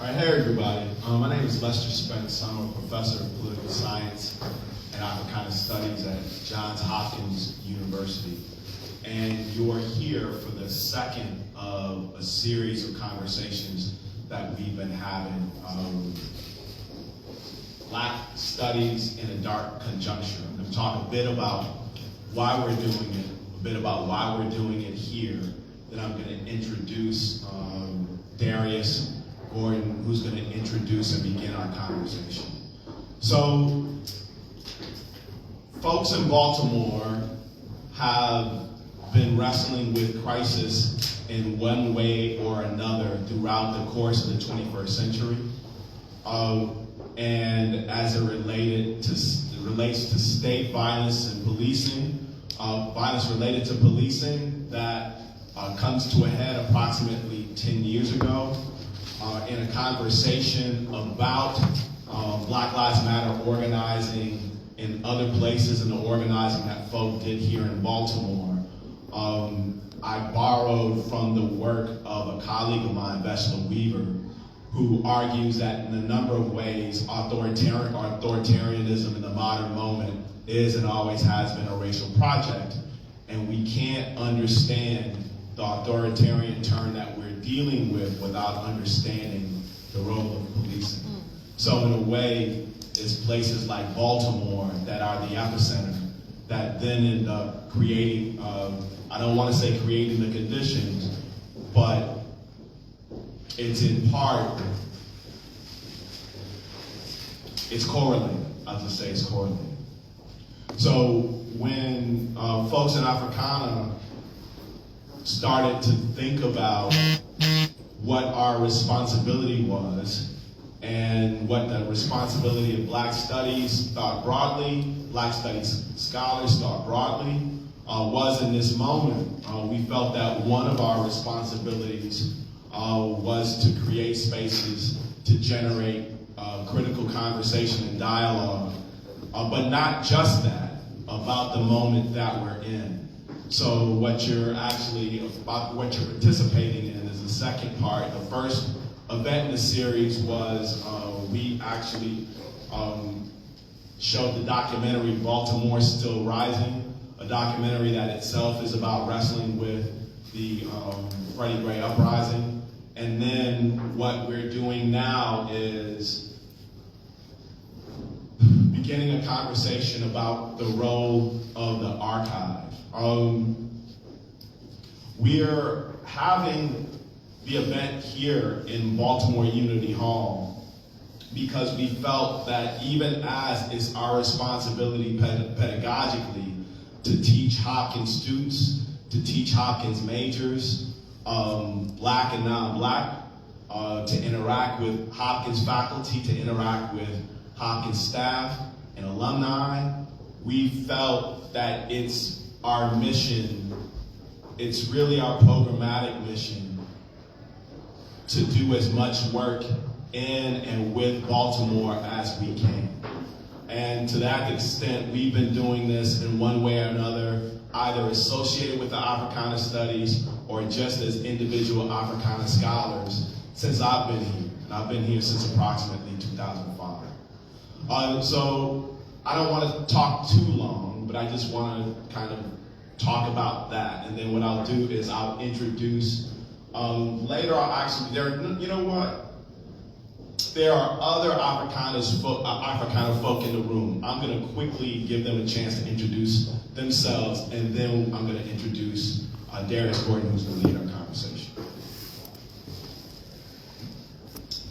All right, hey everybody. My name is Lester Spence. I'm a professor of political science and Africana studies at Johns Hopkins University. And you're here for the second of a series of conversations that we've been having. Black studies in a dark conjuncture. I'm going to talk a bit about why we're doing it, a bit about why we're doing it here. Then I'm going to introduce Darius Gordon, who's going to introduce and begin our conversation. So, folks in Baltimore have been wrestling with crisis in one way or another throughout the course of the 21st century. And as it relates to state violence and policing, violence related to policing that comes to a head approximately 10 years ago in a conversation about Black Lives Matter organizing in other places and the organizing that folk did here in Baltimore. I borrowed from the work of a colleague of mine, Vesla Weaver, who argues that in a number of ways, authoritarianism in the modern moment is and always has been a racial project. And we can't understand the authoritarian turn that we're dealing with without understanding the role of policing. So in a way, it's places like Baltimore that are the epicenter that then end up creating, I don't want to say creating the conditions, but it's in part, it's correlated. I'll just say it's correlated. So when folks in Africana started to think about what our responsibility was and what the responsibility of Black studies thought broadly, Black studies scholars thought broadly, was in this moment, we felt that one of our responsibilities was to create spaces to generate critical conversation and dialogue, but not just that, about the moment that we're in. So what you're participating in is the second part. The first event in the series was we actually showed the documentary Baltimore Still Rising, a documentary that itself is about wrestling with the Freddie Gray uprising. And then what we're doing now is beginning a conversation about the role of the archive. We're having the event here in Baltimore Unity Hall because we felt that even as it's our responsibility pedagogically to teach Hopkins students, to teach Hopkins majors, Black and non-Black, to interact with Hopkins faculty, to interact with Hopkins staff and alumni, we felt that it's our mission, it's really our programmatic mission to do as much work in and with Baltimore as we can. And to that extent, we've been doing this in one way or another, either associated with the Africana studies or just as individual Africana scholars since I've been here. And I've been here since approximately 2005. So I don't want to talk too long, but I just want to kind of talk about that. And then what I'll do is I'll introduce, later I'll actually, you know what? There are other Africana folk in the room. I'm going to quickly give them a chance to introduce themselves, and then I'm going to introduce Darius Gordon, who's going to lead our conversation.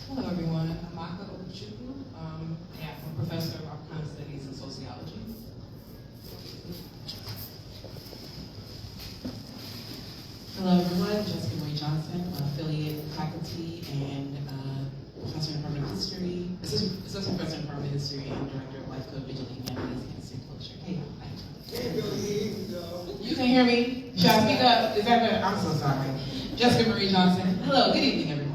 Hello, everyone. I'm Amaka Okuchukwu. I'm a professor of Africana Studies and Sociology. Hello, everyone. Jessica Marie Johnson, affiliate faculty and professor in permanent history, assistant professor in permanent history, and director of Life Code Vigilante Humanities and State Culture. Hey, hi. You can hear me? Should I speak up? Is that better? I'm so sorry. Jessica Marie Johnson. Hello, good evening, everyone.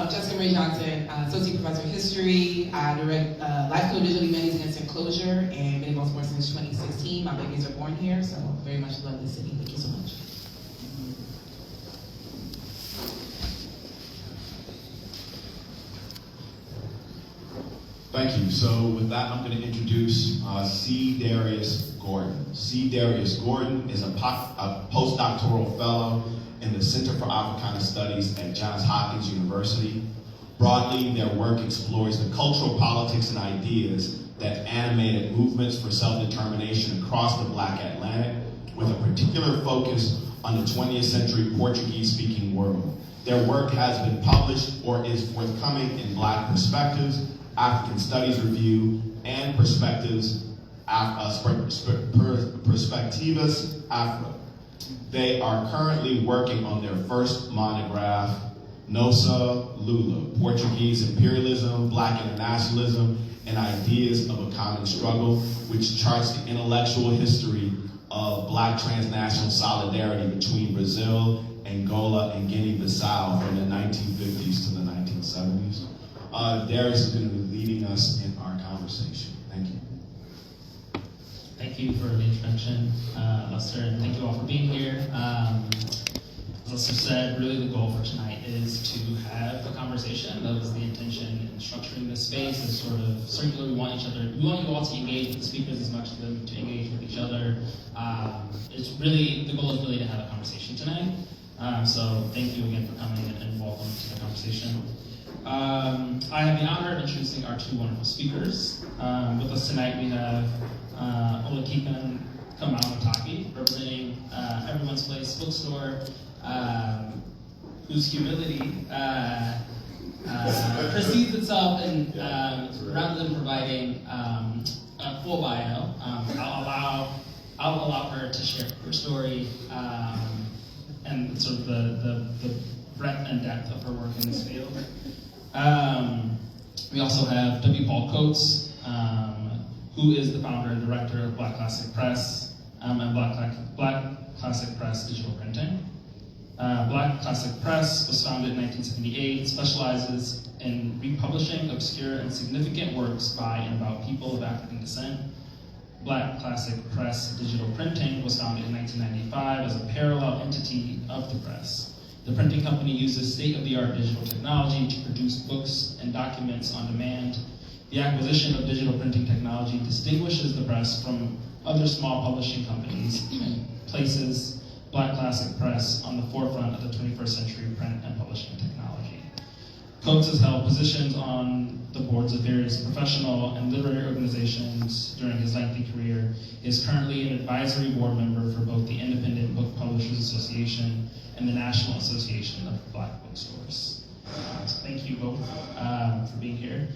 Jessica Marie Johnson, associate professor of history. I direct Life Code Vigilante Humanities and State Culture, and been in Baltimore since 2016. My babies are born here, so very much love this city. Thank you so much. Thank you. So with that, I'm going to introduce C. Darius Gordon. C. Darius Gordon is a postdoctoral fellow in the Center for Africana Studies at Johns Hopkins University. Broadly, their work explores the cultural politics and ideas that animated movements for self-determination across the Black Atlantic, with a particular focus on the 20th century Portuguese-speaking world. Their work has been published or is forthcoming in Black Perspectives, African Studies Review, and Perspectives, Perspectivas Afro. They are currently working on their first monograph, Nossa Lula, Portuguese Imperialism, Black Internationalism, and Ideas of a Common Struggle, which charts the intellectual history of Black transnational solidarity between Brazil, Angola, and Guinea-Bissau from the 1950s to the 1970s. Darius is going to be leading us in our conversation. Thank you. Thank you for the introduction, Lester, and thank you all for being here. As Lester said, really the goal for tonight is to have a conversation. That was the intention in structuring this space. Is sort of circular. We want you all to engage with the speakers as much as them to engage with each other. The goal is really to have a conversation tonight. So thank you again for coming and welcome to the conversation. I have the honor of introducing our two wonderful speakers. With us tonight we have Olakekan Kamau-Nataki, representing Everyone's Place bookstore, whose humility precedes itself, and rather than providing a full bio, I'll allow her to share her story and sort of the breadth and depth of her work in this field. We also have W. Paul Coates, who is the founder and director of Black Classic Press and Black Classic Press Digital Printing. Black Classic Press was founded in 1978, specializes in republishing obscure and significant works by and about people of African descent. Black Classic Press Digital Printing was founded in 1995 as a parallel entity of the press. The printing company uses state-of-the-art digital technology to produce books and documents on demand. The acquisition of digital printing technology distinguishes the press from other small publishing companies and places Black Classic Press on the forefront of the 21st century print and publishing technology. Coates has held positions on the boards of various professional and literary organizations during his lengthy career. He is currently an advisory board member for both the Independent Book Publishers Association and the National Association of Black Bookstores. So thank you both for being here.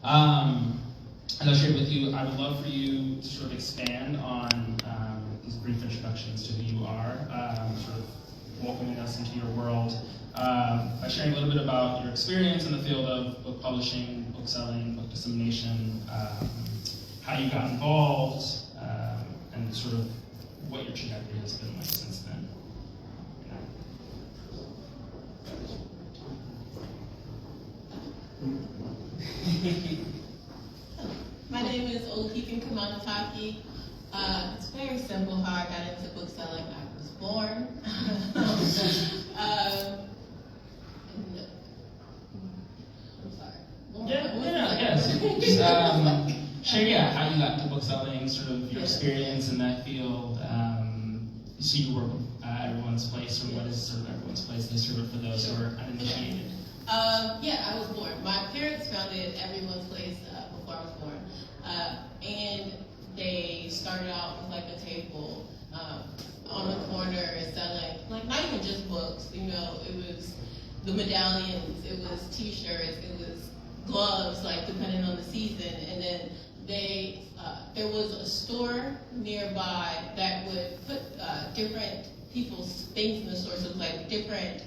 As I shared with you, I would love for you to sort of expand on these brief introductions to who you are, sort of welcoming us into your world, by sharing a little bit about your experience in the field of book publishing, book selling, book dissemination, how you got involved, and sort of what your trajectory has been like since then. My name is Olakekan Kamau-Nataki. It's very simple how I got into book selling. I was born. I'm sorry. Share how you got into book selling, sort of your experience in that field. You see your work at Everyone's Place, or what is sort of Everyone's Place, and sort of for those who are uninitiated. I was born. My parents founded Everyone's Place before I was born. And they started out with like a table on the corner selling, like not even just books, it was the medallions, it was t-shirts, it was gloves, like depending on the season. And then there was a store nearby that would put different people's things in the store, so it was like different,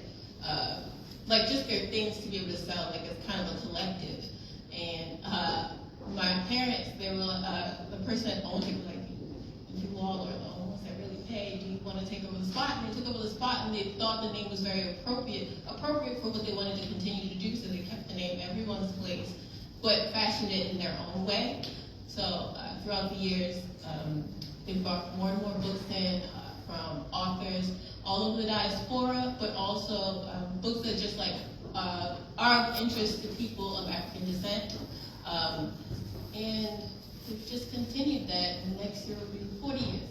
like just their things to be able to sell, like it's kind of a collective. And my parents, they were the person that owned it was like, you all are the owners that really pay. Do you want to take over the spot? And they took over the spot, and they thought the name was very appropriate for what they wanted to continue to do. So they kept the name Everyone's Place, but fashioned it in their own way. So throughout the years, they brought more and more books in from authors all over the diaspora, but also books that just like are of interest to people of African descent. And we've just continued that, and next year will be 40 years.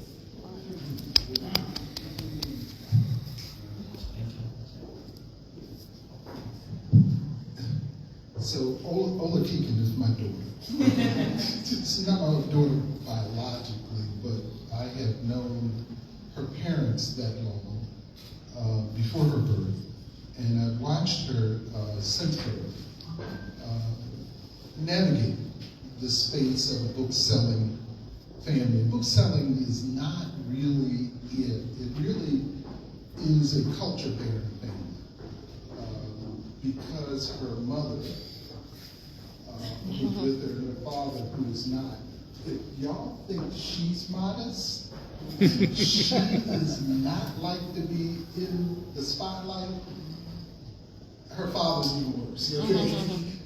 So Olakekan is my daughter. It's not my daughter biologically, but I have known her parents that long, before her birth, and I've watched her since birth navigate the space of a book-selling family. Book-selling is not really it. It really is a culture-bearing family, because her mother who's with her, and her father who is not. If y'all think she's modest, she does not like to be in the spotlight. Her father's even worse.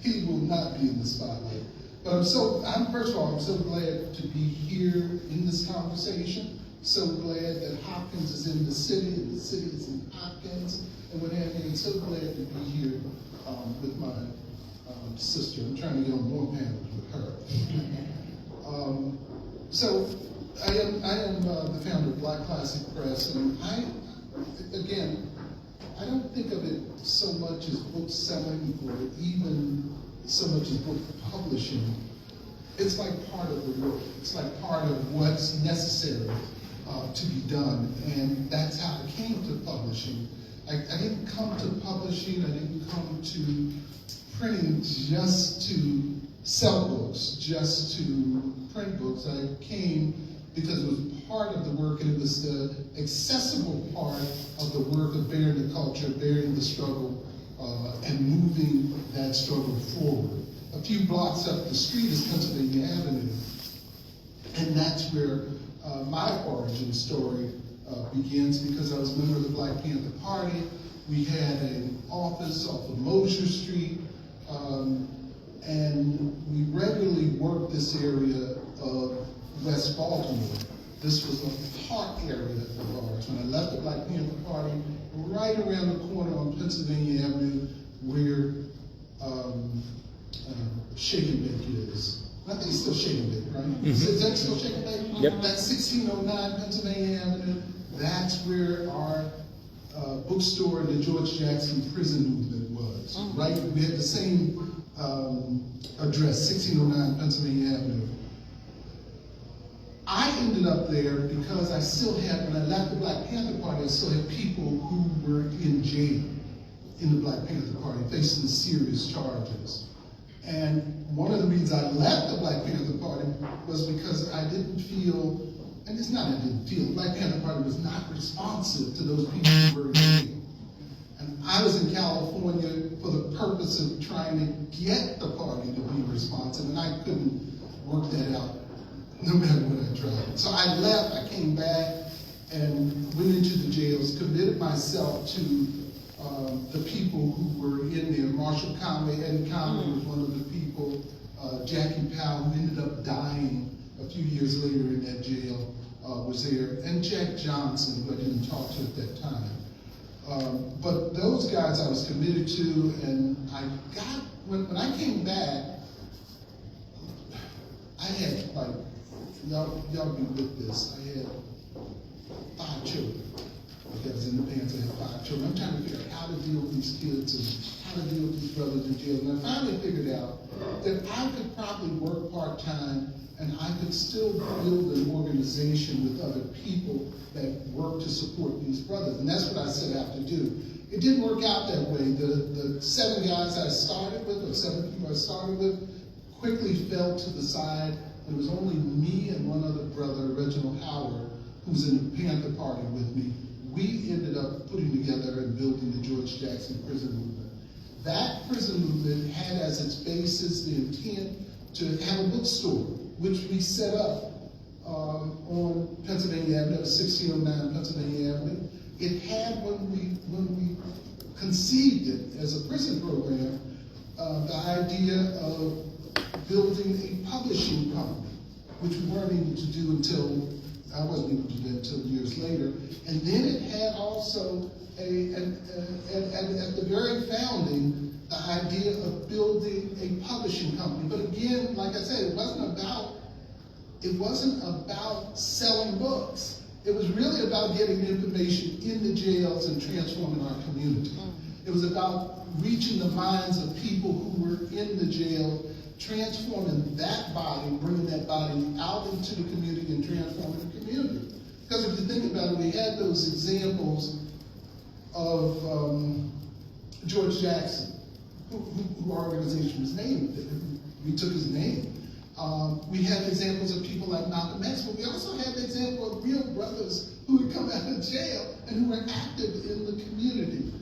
He will not be in the spotlight. But first of all, I'm so glad to be here in this conversation. So glad that Hopkins is in the city, and the city is in Hopkins, and what have you. And so glad to be here with my sister. I'm trying to get on more panels with her. So I am the founder of Black Classic Press, and I don't think of it so much as book selling or even so much as book publishing. It's like part of the work. It's like part of what's necessary to be done, and that's how I came to publishing. I didn't come to publishing. I didn't come to printing just to sell books, just to print books. I came because it was part of the work, and it was the accessible part of the work of bearing the culture, bearing the struggle, and moving that struggle forward. A few blocks up the street is Pennsylvania Avenue, and that's where my origin story begins, because I was a member of the Black Panther Party. We had an office off of Mosher Street, and we regularly worked this area of West Baltimore. This was a heart area of ours. When I left the Black Panther Party, right around the corner on Pennsylvania Avenue, where Shake and Bake is. I think it's still Shake and Bake, right? Mm-hmm. Is that still Shake and Bake? Yep. That's 1609 Pennsylvania Avenue. That's where our bookstore in the George Jackson prison movement was, right? We had the same address, 1609 Pennsylvania Avenue. I ended up there because I still had, when I left the Black Panther Party, I still had people who were in jail in the Black Panther Party, facing serious charges. And one of the reasons I left the Black Panther Party was because I didn't feel, and it's not I didn't feel, the Black Panther Party was not responsive to those people who were in jail. And I was in California for the purpose of trying to get the party to be responsive, and I couldn't work that out no matter what I tried. So I left, I came back, and went into the jails, committed myself to the people who were in there. Marshall Conway, Eddie Conway was one of the people, Jackie Powell, who ended up dying a few years later in that jail, was there, and Jack Johnson, who I didn't talk to at that time. But those guys I was committed to, and I got, when I came back, I had, like, y'all be with this, I had 5 children. I was in the pants, I had 5 children. I'm trying to figure out how to deal with these kids and how to deal with these brothers in jail. And I finally figured out that I could probably work part-time and I could still build an organization with other people that work to support these brothers. And that's what I set out to do. It didn't work out that way. The 7 guys I started with, or 7 people I started with, quickly fell to the side. It was only me and one other brother, Reginald Howard, who's in the Panther Party with me. We ended up putting together and building the George Jackson prison movement. That prison movement had as its basis the intent to have a bookstore, which we set up on Pennsylvania Avenue, 1609 Pennsylvania Avenue. It had, when we conceived it as a prison program, the idea of building a publishing company, which we weren't able to do until, I wasn't able to do that until years later. And then it had also, at the very founding, the idea of building a publishing company. But again, like I said, it wasn't about selling books. It was really about getting information in the jails and transforming our community. It was about reaching the minds of people who were in the jail, transforming that body, bringing that body out into the community and transforming the community. Because if you think about it, we had those examples of George Jackson, who our organization was named. We took his name. We had examples of people like Malcolm X, but we also had the example of real brothers who had come out of jail and who were active in the community.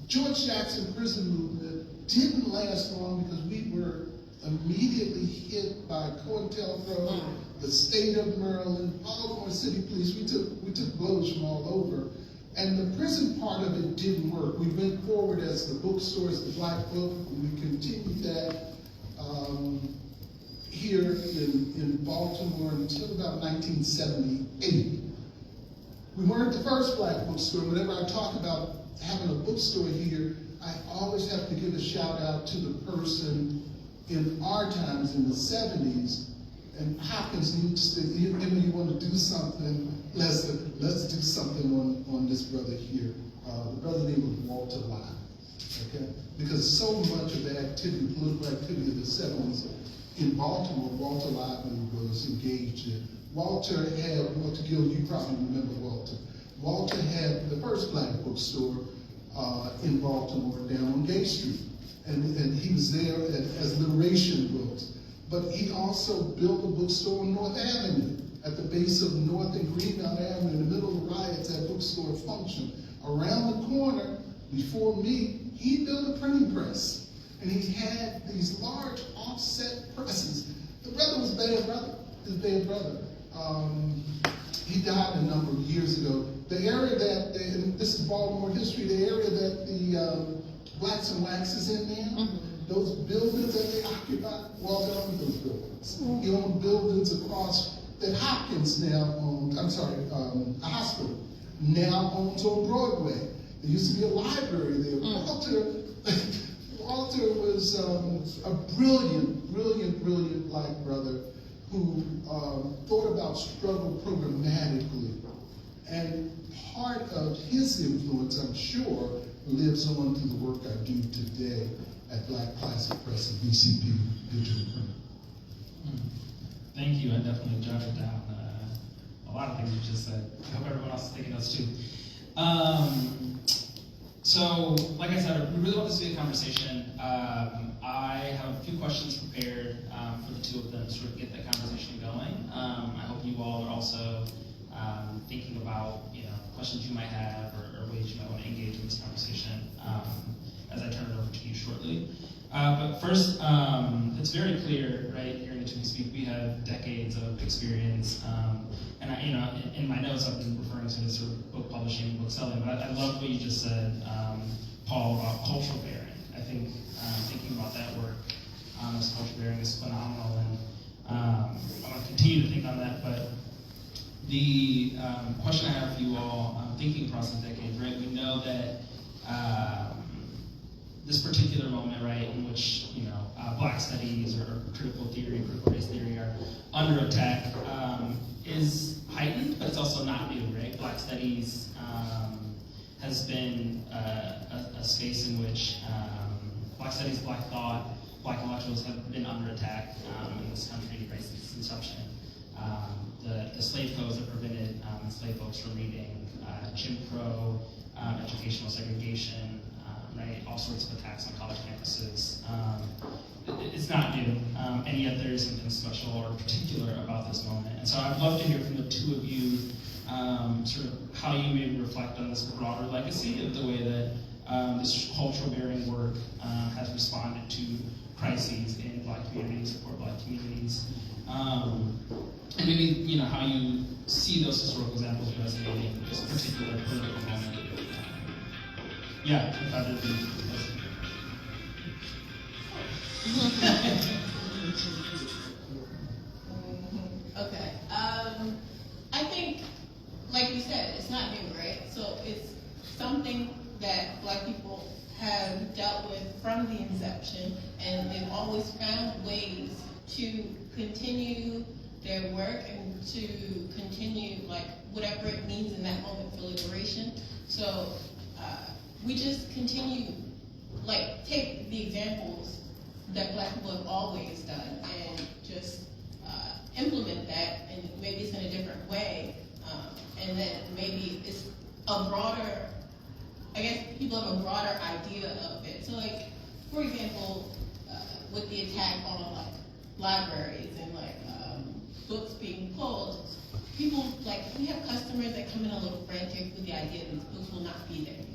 George Jackson prison movement didn't last long because we were immediately hit by COINTELPRO, the state of Maryland, Baltimore City Police. We took blows from all over. And the prison part of it didn't work. We went forward as the bookstore, as the Black Book, and we continued that here in Baltimore until about 1978. We weren't the first Black bookstore. Whenever I talk about having a bookstore here, I always have to give a shout out to the person in our times in the 70s. And Hopkins needs to, you want to do something, let's do something on this brother here. The brother name was Walter Lott, okay? Because so much of the activity, political activity of the 70s in Baltimore, Walter Lyman was engaged in. Walter Gill, you probably remember Walter. Walter had the first Black bookstore in Baltimore down on Gay Street. And he was there as Liberation Books. But he also built a bookstore on North Avenue, at the base of North and Greenmount Avenue. In the middle of the riots, that bookstore functioned. Around the corner, before me, he built a printing press. And he had these large offset presses. The brother was Bad Brother, his Bad Brother. He died a number of years ago. The area that, and this is Baltimore history, the area that the Blacks and Wax is in now, those buildings that they occupy, Walter owned those buildings. He owned buildings across that Hopkins now owns, a hospital, now owns on Broadway. There used to be a library there. Walter was a brilliant Black brother who thought about struggle programmatically. And part of his influence, I'm sure, lives on through the work I do today at Black Classic Press and BCP Digital Print. Thank you. I definitely jotted down a lot of things you just said. I hope everyone else is taking notes too. So, like I said, we really want this to be a conversation. I have a few questions prepared for the two of them to sort of get that conversation going. I hope you all are also thinking about questions you might have or ways you might want to engage in this conversation as I turn it over to you shortly. But first, it's very clear, right, hearing the two speak, we have decades of experience. And in my notes, I've been referring to this sort of book publishing, book selling, but I love what you just said, Paul, about cultural bearing. I think thinking about that work as cultural bearing is phenomenal, and I'm going to continue to think on that. But the question I have for you all, thinking across the decades, right? We know that this particular moment, right, in which Black studies or critical theory, critical race theory are under attack, is heightened, but it's also not new, right? Black studies has been a space in which Black studies, Black thought, Black intellectuals have been under attack in this country right since its inception. The slave codes that prevented enslaved folks from reading, Jim Crow, educational segregation, right? All sorts of attacks on college campuses. It's not new, and yet there is something special or particular about this moment. And so I'd love to hear from the two of you sort of how you maybe reflect on this broader legacy of the way that this cultural bearing work has responded to crises in Black communities, or Black communities. And maybe how you see those historical examples resonating in this particular political moment. Yeah, if I did Okay. I think, like you said, it's not new, right? So it's something that Black people have dealt with from the profession, and they've always found ways to continue their work and to continue like whatever it means in that moment for liberation. So we just continue, like, take the examples that Black people have always done and just implement that, and maybe it's in a different way, and then maybe it's a broader, I guess people have a broader idea of it. So like, for example, with the attack on like libraries and like books being pulled, people, like, we have customers that come in a little frantic with the idea that these books will not be there.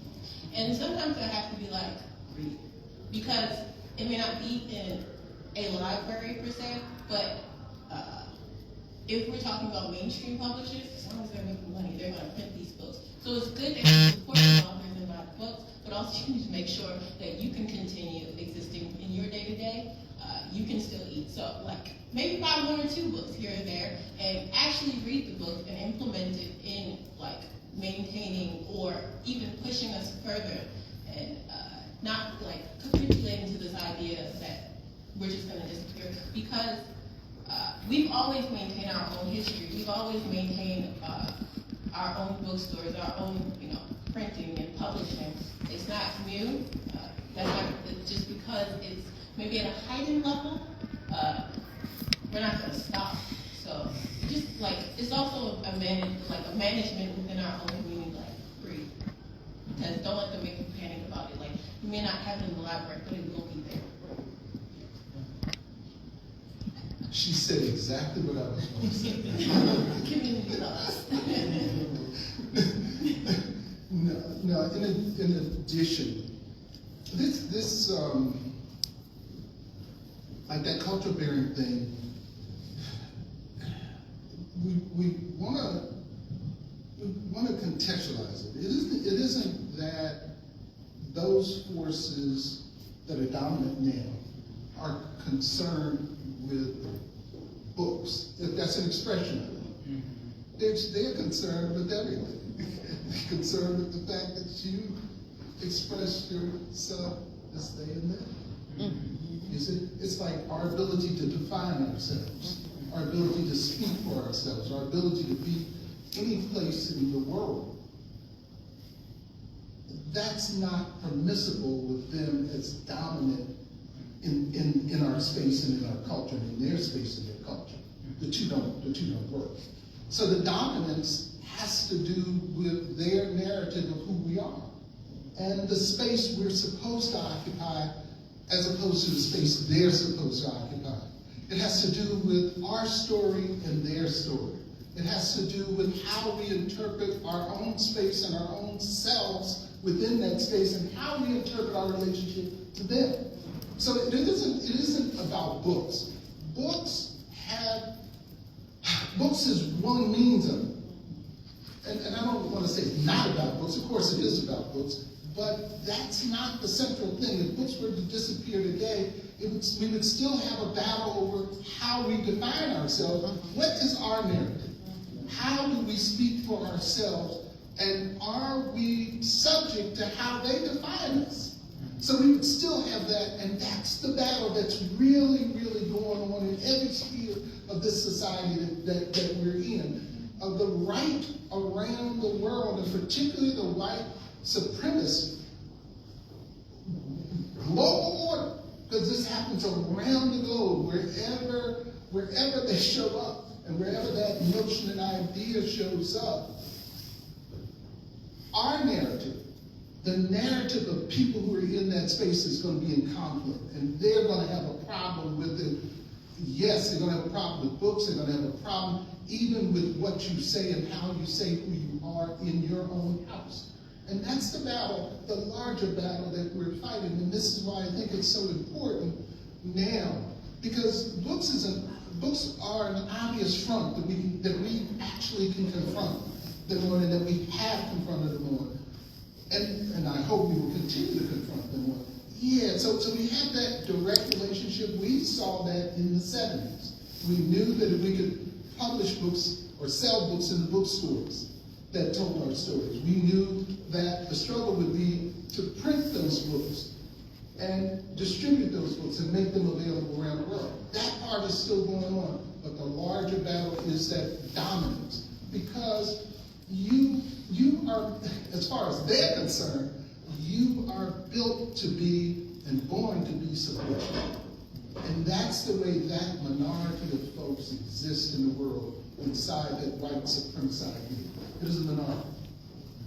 And sometimes I have to be like, read. Because it may not be in a library per se, but if we're talking about mainstream publishers, as long as they're making money, they're going to print these books. So it's good that you support the authors and Black books, but also you need to make sure that you can continue existing in your day-to-day. You can still eat. So like, maybe buy 1 or 2 books here and there, and actually read the book and implement it in like maintaining or even pushing us further, and not like capitulating to this idea that we're just going to disappear, because we've always maintained our own history. We've always maintained our own bookstores, our own, printing and publishing. It's not new. It's just because it's maybe at a heightened level, we're not going to stop. So just like, it's also a management within our own community, like, breathe. Because don't let them make you panic about it. Like, you may not have it in the library, but it will be there. She said exactly what I was going to say. Community loss. No, in addition, this like that culture bearing thing, we want to contextualize it. It isn't that those forces that are dominant now are concerned with books, if that's an expression of it. They're concerned with everything. They're concerned with the fact that you express yourself this day and then. You see, it's like our ability to define ourselves, our ability to speak for ourselves, our ability to be any place in the world. That's not permissible with them as dominant in our space and in our culture, and in their space and their culture. The two don't work. So the dominance has to do with their narrative of who we are, and the space we're supposed to occupy as opposed to the space they're supposed to occupy. It has to do with our story and their story. It has to do with how we interpret our own space and our own selves within that space, and how we interpret our relationship to them. So it isn't about books. Books is one means of it. And I don't want to say it's not about books. Of course it is about books, but that's not the central thing. If books were to disappear today, we would still have a battle over how we define ourselves. What is our narrative? How do we speak for ourselves? And are we subject to how they define us? So we would still have that, and that's the battle that's really, really going on in every sphere of this society that we're in. Of the right around the world, and particularly the white supremacy, global order, because this happens around the globe, wherever they show up, and wherever that notion and idea shows up. Our narrative, the narrative of people who are in that space, is going to be in conflict, and they're going to have a problem with it. Yes, they're going to have a problem with books. They're going to have a problem even with what you say and how you say who you are in your own house. And that's the battle, the larger battle that we're fighting. And this is why I think it's so important now, because books are an obvious front that we actually can confront them on, and that we have confronted them on. And I hope we will continue to confront them on. Yeah, so we have that direct relationship. We saw that in the 70s. We knew that if we could publish books or sell books in the bookstores that told our stories, we knew that the struggle would be to print those books and distribute those books and make them available around the world. That part is still going on, but the larger battle is that dominance, because you are, as far as they're concerned, you are built to be and born to be submission. And that's the way that minority of folks exist in the world inside that white supremacist idea. It is a minority.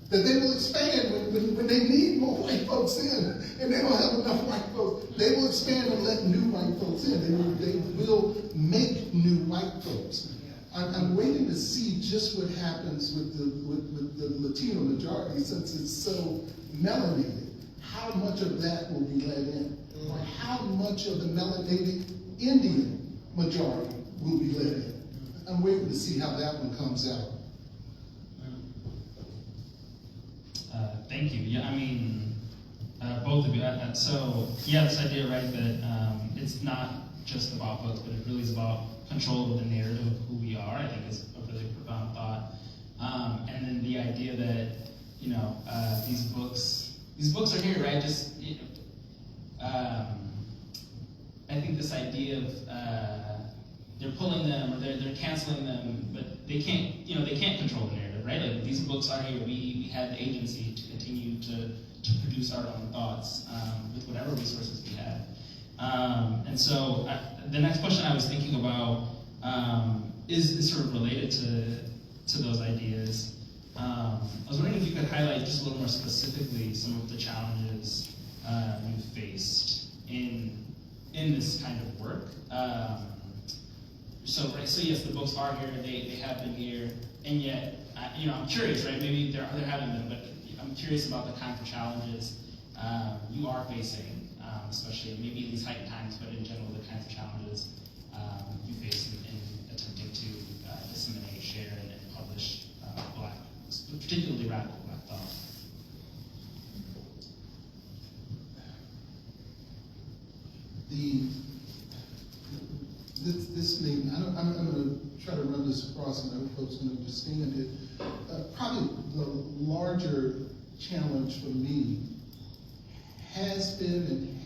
That they will expand when they need more white folks in, and they don't have enough white folks. They will expand and let new white folks in. They will make new white folks. I'm waiting to see just what happens with the Latino majority, since it's so melanated. How much of that will be let in? Or how much of the melanated Indian majority will be let in? I'm waiting to see how that one comes out. Thank you. Yeah, I mean, both of you. So, yeah, this idea, right, that it's not just about books, but it really is about control of the narrative of who we are, I think is a really profound thought. And then the idea that, you know, these books are here, right? Just, you know, I think this idea of they're pulling them or they're canceling them, but they can't control the narrative, right? Like, these books are here. We have the agency to continue to produce our own thoughts with whatever resources we have. And so the next question I was thinking about is sort of related to those ideas. I was wondering if you could highlight just a little more specifically some of the challenges you faced in this kind of work. So yes, the books are here, they have been here, and yet, you know, I'm curious, right? Maybe they're having them, but I'm curious about the kinds of challenges you are facing, especially maybe in these heightened times, but in general, the kinds of challenges you face in attempting to disseminate, share, and publish Black, particularly radical Black thought. This meeting, I'm going to try to run this across, and I hope folks can understand it. Probably the larger challenge for me has been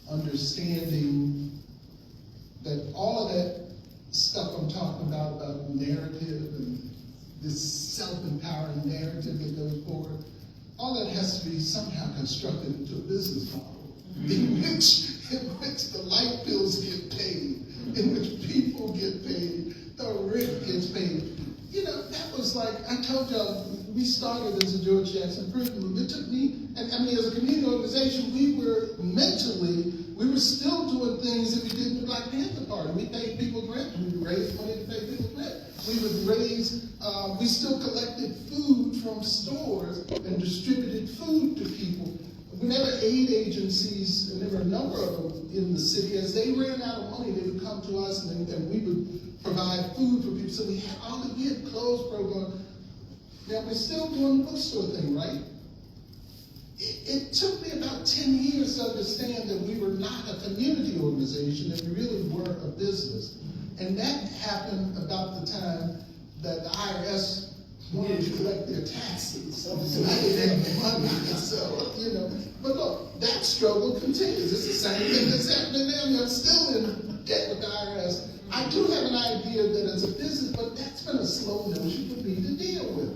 understanding that all of that stuff I'm talking about narrative and this self-empowering narrative that goes forward, all that has to be somehow constructed into a business model in which the light bills get paid, in which people get paid, the rent gets paid. You know, that was like, I told y'all, we started as a George Jackson prison group. It took me, and I mean, as a community organization, we were still doing things that we did in the Black Panther Party. We paid people rent, we would raise money to pay people rent. We still collected food from stores and distributed food to people. Whenever aid agencies, and there were a number of them in the city, as they ran out of money, they would come to us and we would provide food for people. So we had all the Get Clothes program. Now we're still doing the bookstore thing, right? It took me about 10 years to understand that we were not a community organization, that we really were a business. And that happened about the time that the IRS wanted to collect their taxes. So I didn't have money. So, you know, but look, that struggle continues. It's the same thing that's happening now. I'm still in debt with the IRS. I do have an idea that it's a business, but that's been a slow notion for me to deal with.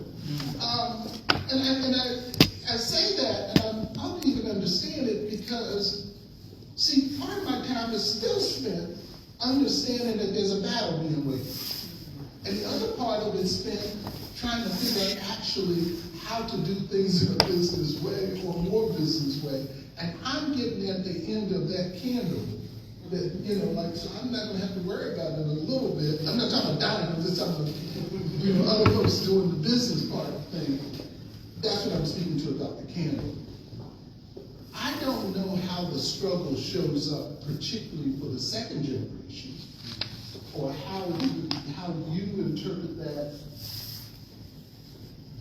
I say that, and I don't even understand it because, see, part of my time is still spent understanding that there's a battle being waged. And the other part of it spent trying to figure out actually how to do things in a business way or more business way. And I'm getting at the end of that candle. That, you know, like, so I'm not going to have to worry about it in a little bit. I'm not talking about dying, I'm just talking about, you know, other folks doing the business part of the thing. That's what I'm speaking to about the candle. I don't know how the struggle shows up, particularly for the second generation, or how you interpret that,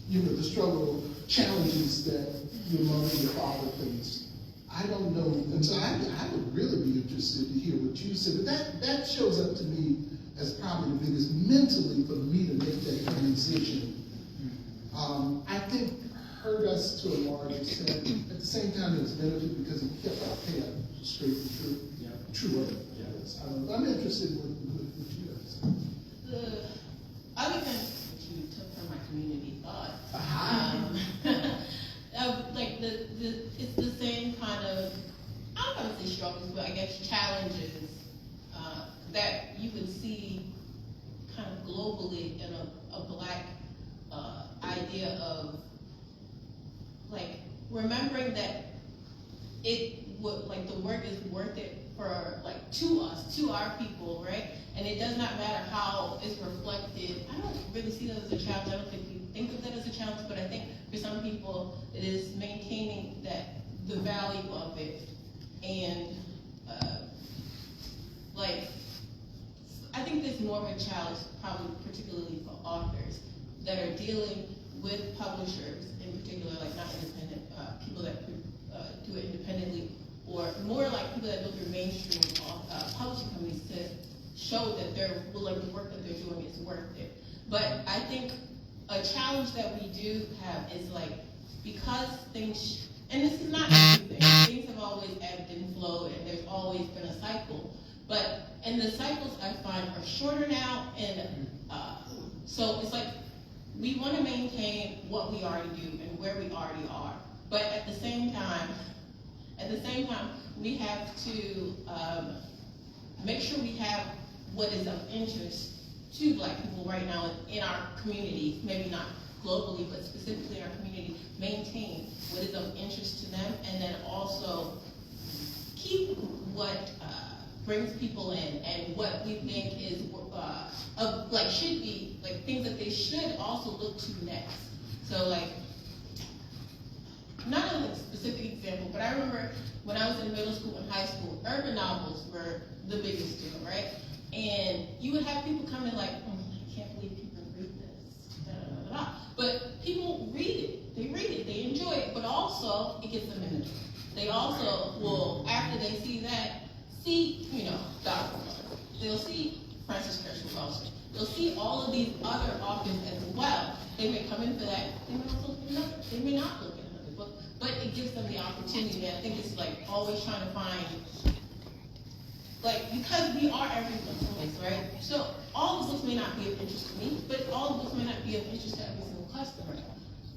you know, the struggle challenges that your mother and your father faced. I don't know, and so I would really be interested to hear what you said. But that shows up to me as probably the biggest mentally for me to make that transition. I think hurt yes, to a large extent. At the same time, it's benefit because it kept our path straight and true. Yeah. True. Yeah. Yes. I'm interested in what you guys say. The other thing that you took from my community thought, like it's the same kind of, I don't want to say struggles, but I guess challenges that you would see kind of globally in a Black idea of like remembering that it would, like, the work is worth it for, like, to us, to our people, right? And it does not matter how it's reflected. I don't really see that as a challenge. I don't think we think of that as a challenge, but I think for some people it is maintaining that, the value of it. And like, I think there's more of a challenge, probably particularly for authors that are dealing with publishers in particular, like not independent, people that do it independently, or more like people that go through mainstream publishing companies to show that the work that they're doing is worth it. But I think a challenge that we do have is like, because things, and this is not everything, things have always ebbed and flowed, and there's always been a cycle. And the cycles I find are shorter now, and so it's like we want to maintain what we already do and where we already are, but at the same time, we have to make sure we have what is of interest to Black people right now in our community, maybe not globally, but specifically in our community, maintain what is of interest to them, and then also keep what brings people in and what we think is like should be like things that they should also look to next. So like, not a specific example, but I remember when I was in middle school and high school, urban novels were the biggest deal, right? And you would have people come in like, I can't believe people read this, da, da, da, da. But people read it, they enjoy it, but also it gets them in the door. They also will, after they see that, Dr. They'll see Francis Kershaw's also. They'll see all of these other authors as well. They may come in for that, they may also look at another, they may not look at another book, but it gives them the opportunity. I think it's like always trying to find, like, because we are everyone's place, right? So all the books may not be of interest to me, but all the books may not be of interest to every single customer.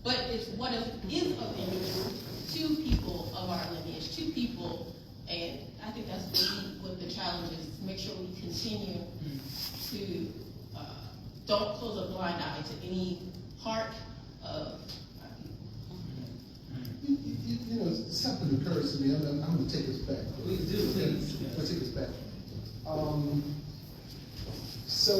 But it's what is of interest to people of our lineage, to people, and I think that's really what the challenge is, to make sure we continue to don't close a blind eye to any part of our people. You know, something occurs to me. I'm going to take us back. Please do, please. I'm going to take us back. So,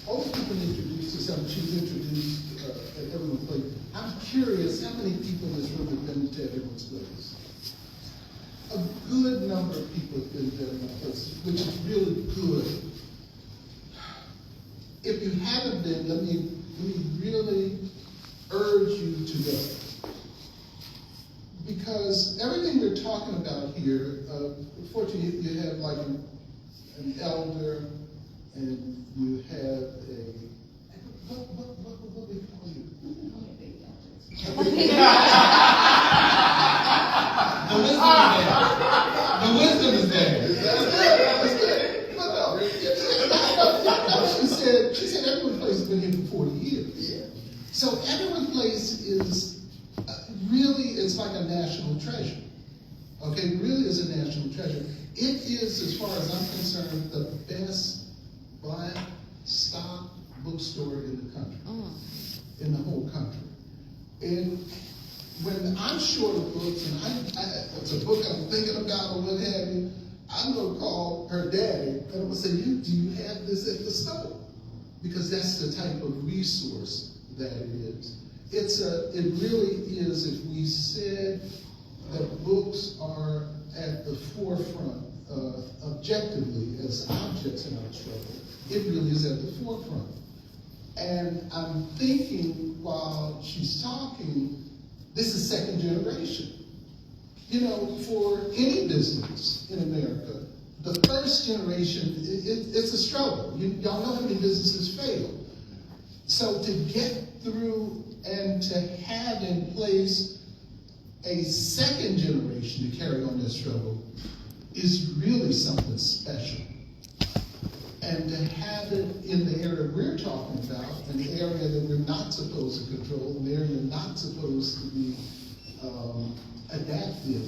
Olakekan introduced herself. She was introduced at Everyone's Place. I'm curious, how many people has really been to Everyone's Place? A good number of people have been to Everyone's Place, which is really good. If you haven't been, let me really urge you to go. Because everything we're talking about here, fortunately you have like an elder, and you have a, what do we call you? The wisdom is there. She said Everyone's Place has been here for 40 years. Yeah. So Everyone's Place is really, it's like a national treasure. Okay, it really is a national treasure. It is, as far as I'm concerned, the best Black stock bookstore in the country, in the whole country. And when I'm short of books, and it's a book I'm thinking about or what have you, I'm going to call her daddy, and I'm going to say, do you have this at the store? Because that's the type of resource that it is. It really is, if we said that books are at the forefront, objectively, as objects in our struggle, it really is at the forefront. And I'm thinking, while she's talking, this is second generation. You know, for any business in America, the first generation, it's a struggle. Y'all know how many businesses fail. So to get through and to have in place a second generation to carry on this struggle is really something special. And to have it in the area we're talking about, in the area that we're not supposed to control, an area not supposed to be adaptive,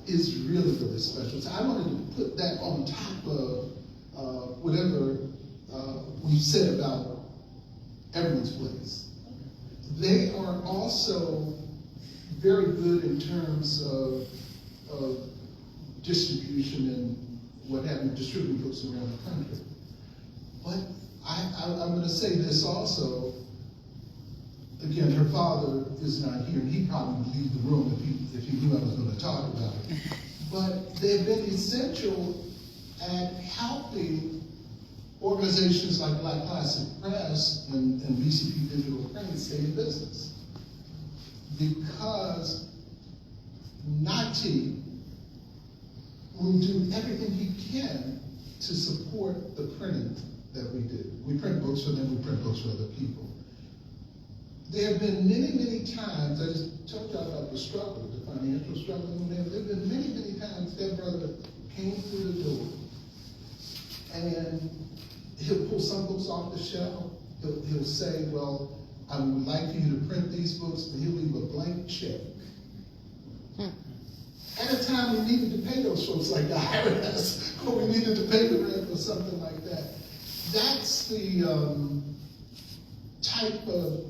is really, really special. So I wanted to put that on top of whatever we've said about Everyone's Place. They are also very good in terms of distribution and what have you, distributing books around the country. But I'm going to say this also. Again, her father is not here, and he probably would leave the room if he knew I was going to talk about it. But they've been essential at helping organizations like Black Classic Press and BCP Digital Print stay in business. Because Nati will do everything he can to support the printing that we do. We print books for them, we print books for other people. There have been many, many times, I just told y'all about the struggle, the financial struggle. There have been many, many times that brother came through the door and he'll pull some books off the shelf. He'll say, well, I would like for you to print these books, and he'll leave a blank check. At a time we needed to pay those folks like the IRS, or we needed to pay the rent or something like that. That's the type of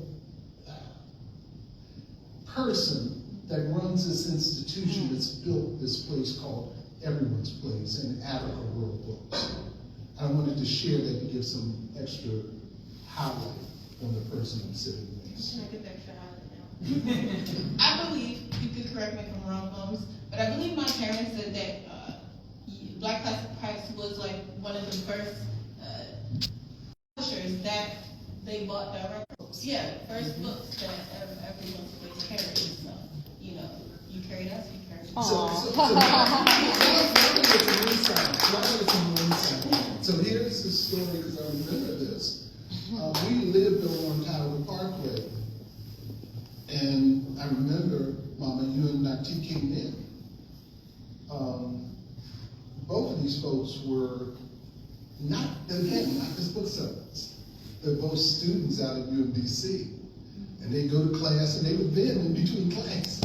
person that runs this institution that's built this place called Everyone's Place and Africa World Books. I wanted to share that to give some extra highlight on the person I'm sitting next to. Can I get the extra highlight now? I believe, you could correct me if I'm wrong, Holmes, but I believe my parents said that Black Classic Press was like one of the first publishers that they bought direct books. Yeah, first books that Everyone's Place carried. So, you know, you carried us, you carried us. So here's the story, because I remember this. We lived over on Tyler Parkway, and I remember, Mama, you and Nati came in. Both of these folks were not just booksellers. They're both students out of UMBC. And they go to class, and they would bend in between classes.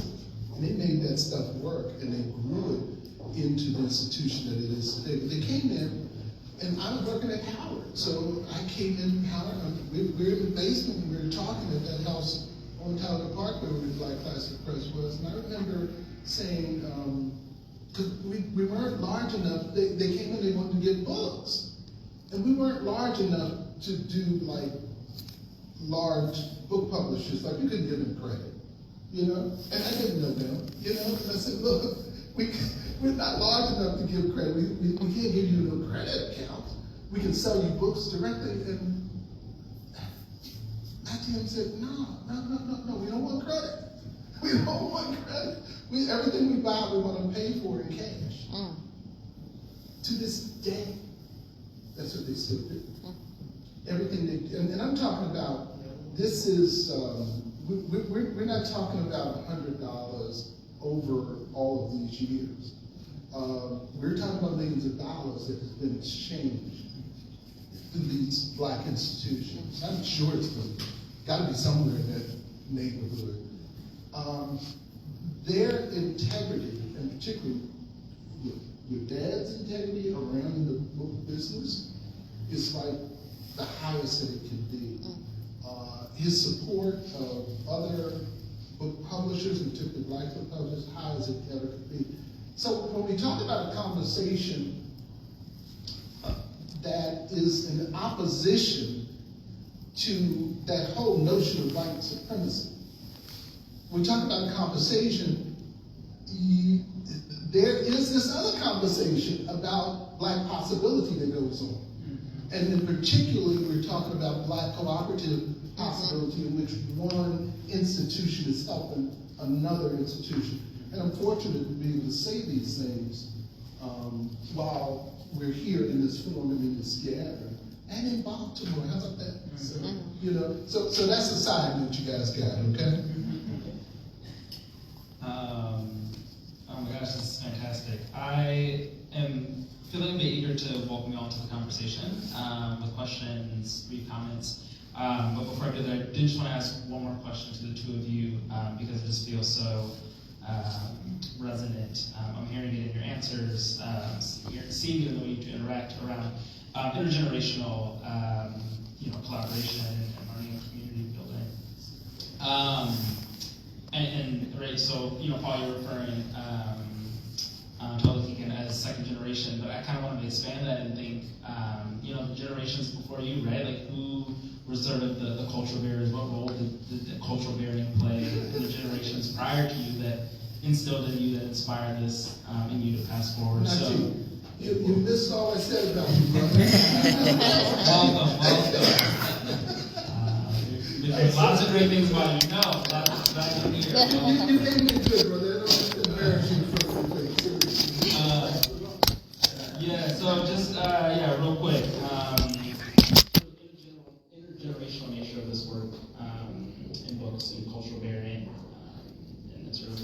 And they made that stuff work, and they grew it into the institution that it is today. But they came in, and I was working at Howard. So I came in Howard, we were in the basement, and we were talking at that house on Tyler Parkway where the Black Classic Press was. And I remember saying, because we weren't large enough, they came in, they wanted to get books. And we weren't large enough to do like large book publishers, like we couldn't give them credit, you know? And I didn't know them, you know? And I said, look, we're not large enough to give credit. We can't give you no credit account. We can sell you books directly. And ITM said, no, we don't want credit. We don't want credit. Everything we buy, we want to pay for in cash. To this day, that's what they still do. Everything they, and I'm talking about, this is, we're not talking about $100 over all of these years. We're talking about millions of dollars that has been exchanged through these Black institutions. I'm sure it's got to be somewhere in that neighborhood. Their integrity, and particularly your dad's integrity around the book business, is like the highest that it can be. His support of other book publishers, and particularly Black book publishers, high as it ever could be. So when we talk about a conversation that is in opposition to that whole notion of white supremacy, we talk about a conversation, there is this other conversation about Black possibility that goes on. And in particular, we're talking about Black cooperative possibility in which one institution is helping another institution. And I'm fortunate to be able to say these things while we're here in this forum and in this gathering. and in Baltimore. How about that? So, you know, so that's a side note you guys got, okay? Oh my gosh, this is fantastic. I am feeling a bit eager to welcome you all to the conversation with questions, brief comments. But before I do that, I did just want to ask one more question to the two of you because it just feels so resonant. I'm hearing it in your answers, seeing it in the way you interact around intergenerational collaboration and learning and community building. And right, so Paul, you're referring to Olakekan as second generation, but I kind of want to expand that and think, the generations before you, right? Like who were sort of the cultural barriers? What role did the cultural barriering play in the generations prior to you that instilled in you, that inspired this in you to pass forward? You missed all I said about you, brother. Welcome. Lots of great things about you. No, lots of here. You made me good, brother. I don't embarrass you for so just real quick. Intergenerational nature of this work in books and cultural bearing, and sort of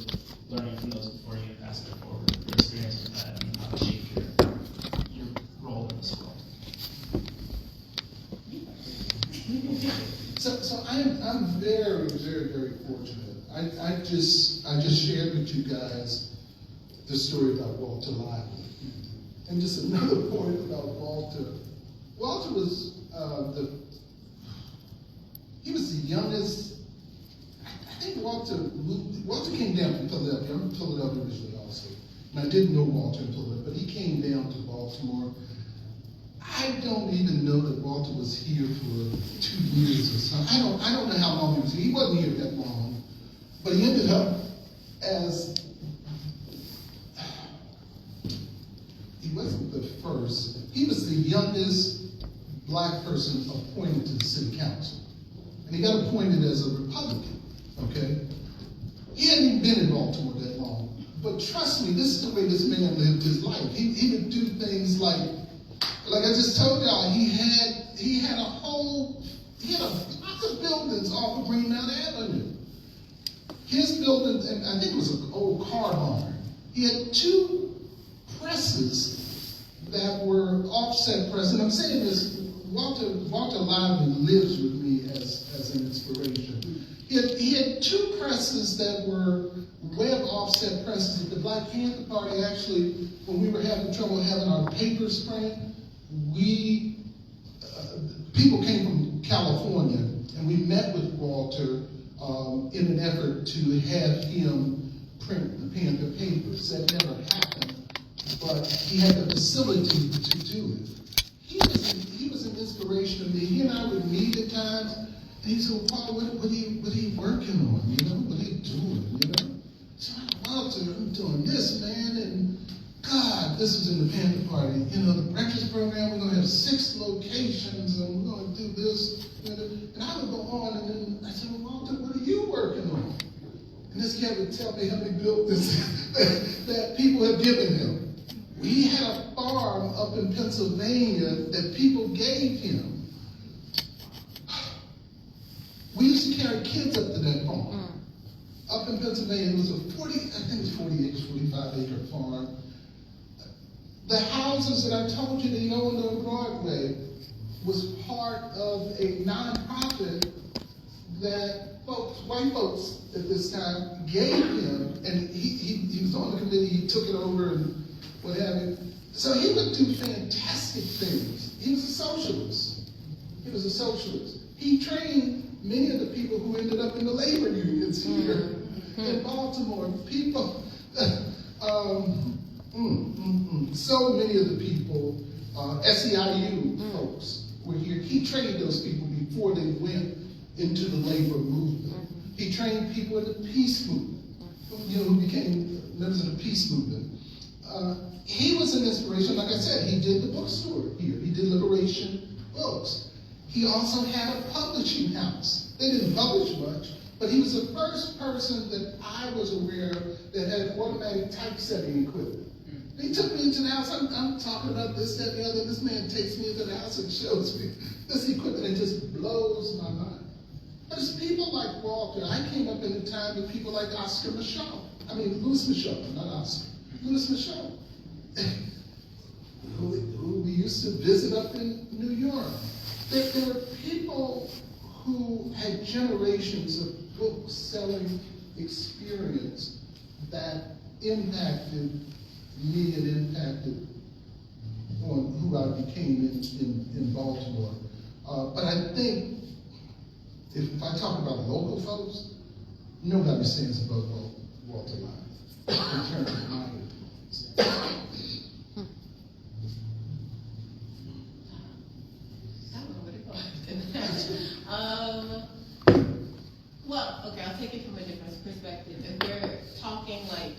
learning from those before you and passing it forward. Your experience with that and how it shaped your role in this world. So I'm very, very, very fortunate. I just shared with you guys the story about Walter Lively. And just another point about Walter. Walter was he was the youngest. I think Walter came down from Philadelphia. I'm from Philadelphia originally also. And I didn't know Walter in Philadelphia, but he came down to Baltimore. I don't even know that Walter was here for 2 years or something. I don't know how long he was here. He wasn't here that long. But he ended up as, he wasn't the first, he was the youngest black person appointed to the city council. And he got appointed as a Republican, okay? He hadn't even been in Baltimore that long. But trust me, this is the way this man lived his life. He would do things like I just told y'all, he had a block of buildings off of Green Mountain Avenue. His building, and I think it was an old car barn. He had 2 presses that were offset presses. And I'm saying this, Walter Lively lives with me as an inspiration. He had 2 presses that were web offset presses. At the Black Panther Party, actually, when we were having trouble having our papers printed, people came from California, and we met with Walter in an effort to have him print the Panther papers. That never happened, but he had the facility to do it. He was an inspiration to me. He and I would meet at times, and he said, well, Paul, what are you working on? What are you doing? So Walter, I'm doing this, man, and God, this was in the Panther Party. The breakfast program, we're going to have 6 locations, and we're going to do this. And I would go on, and then I said, well, Walter, what are you working on? And this guy would tell me how many buildings that people had given him. We had a farm up in Pennsylvania that people gave him. We used to carry kids up to that farm. Up in Pennsylvania, it was a 40 acres, 45 acre farm. The houses that I told you that he owned on Broadway was part of a nonprofit that white folks at this time gave him, and he was on the committee, he took it over and what have you. So he would do fantastic things. He was a socialist. He trained many of the people who ended up in the labor unions here in Baltimore. People, so many of the people, SEIU folks were here. He trained those people before they went into the labor movement. He trained people in the peace movement, who became members of the peace movement. He was an inspiration. Like I said, he did the bookstore here. He did Liberation Books. He also had a publishing house. They didn't publish much, but he was the first person that I was aware of that had automatic typesetting equipment. They took me into the house. I'm talking about this, that, and the other. This man takes me into the house and shows me this equipment. It just blows my mind. There's people like Walter. I came up in a time with people like Louis Michel, not Oscar. Louis Michel, who we used to visit up in New York. There were people who had generations of book-selling experience that impacted me and impacted on who I became in Baltimore. But I think if I talk about local folks, nobody stands above Walter Lyons in terms of my influence. Well, okay, I'll take it from a different perspective. If we're talking like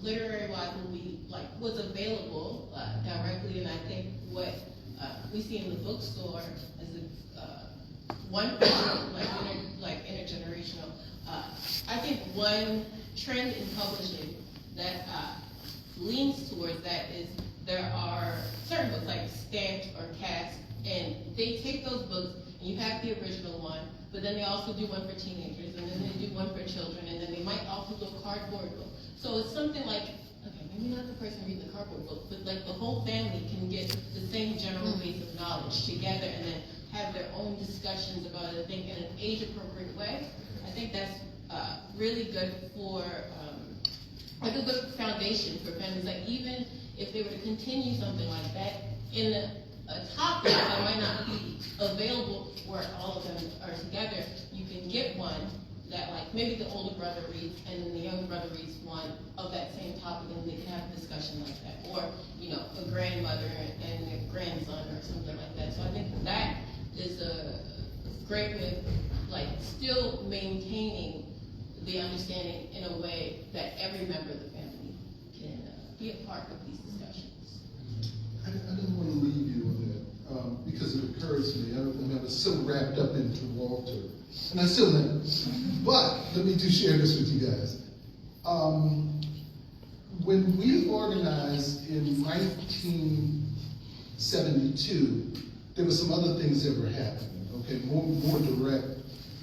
literary-wise, when we like what's available directly, and I think what we see in the bookstore as one like intergenerational. I think one trend in publishing that leans towards that is there are certain books like stamped or cast, and they take those books and you have the original one, but then they also do one for teenagers, and then they do one for children, and then they might also do a cardboard book. So it's something like, okay, maybe not the person reading the cardboard book, but like the whole family can get the same general base of knowledge together and then have their own discussions about it, I think, in an age-appropriate way. I think that's really good for, like a good foundation for families. Like even if they were to continue something like that in a topic that might not be available where all of them are together, you can get one that like maybe the older brother reads and then the younger brother reads one of that same topic, and they can have a discussion like that. Or, you know, a grandmother and a grandson or something like that. So I think that is a great way of like still maintaining the understanding in a way that every member of the family can be a part of these discussions. I didn't want to leave you on that because it occurs to me. I was so wrapped up into Walter, and I still am. But let me share this with you guys. When we organized in 1972, there were some other things that were happening. Okay, more direct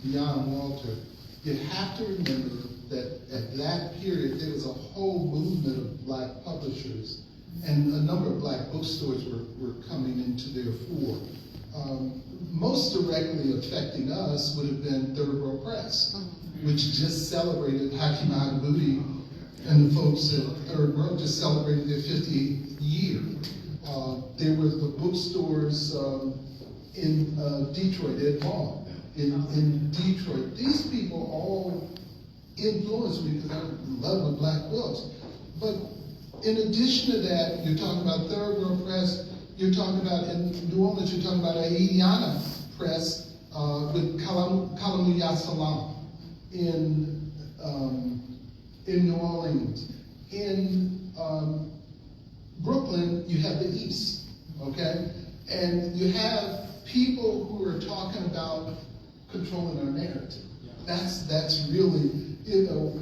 beyond Walter. You have to remember that at that period there was a whole movement of black publishers, and a number of black bookstores were coming into their fore. Most directly affecting us would have been Third World Press, which just celebrated Kamau-Nataki and the folks at Third World just celebrated their 50th year. There were the bookstores in Detroit, Ed Hall, in Detroit. These people all influenced me because I'm in love with black books. But in addition to that, you're talking about Third World Press, you're talking about, in New Orleans, you're talking about Aiyana Press with Kamau-Nataki in New Orleans. In Brooklyn, you have the East, okay? And you have people who are talking about controlling our narrative. That's really,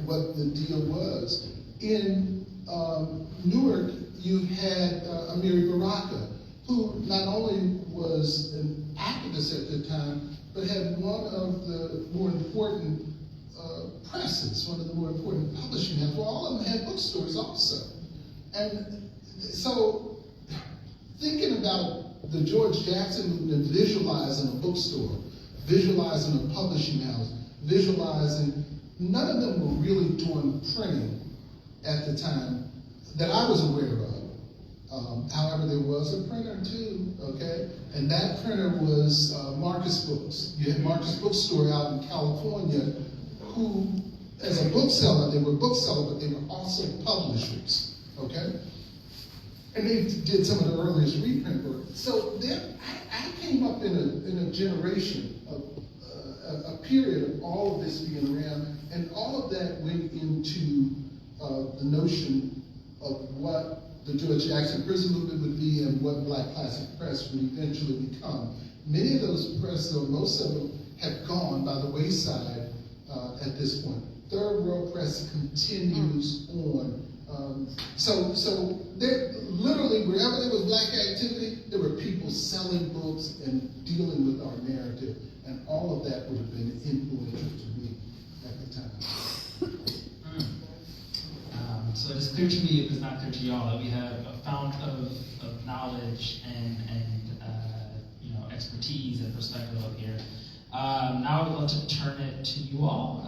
what the deal was. In Newark, you had Amiri Baraka, who not only was an activist at the time, but had one of the more important presses, one of the more important publishing houses. Well, all of them had bookstores also. And so, thinking about the George Jackson movement, visualizing a bookstore, visualizing a publishing house, visualizing, none of them were really doing printing at the time that I was aware of. However, there was a printer too, okay? And that printer was Marcus Books. You had Marcus Bookstore out in California, who, as a bookseller, they were booksellers, but they were also publishers, okay? And they did some of the earliest reprint work. So I came up in a generation of a period of all of this being around, and all of that went into the notion of what the George Jackson prison movement would be and what Black Classic Press would eventually become. Many of those presses, or most of them, have gone by the wayside at this point. Third World Press continues on So there, literally, wherever there was black activity, there were people selling books and dealing with our narrative, and all of that would have been influential to me at the time. So it is clear to me, if it's not clear to y'all, that we have a fount of knowledge and expertise and perspective up here. Now I would love to turn it to you all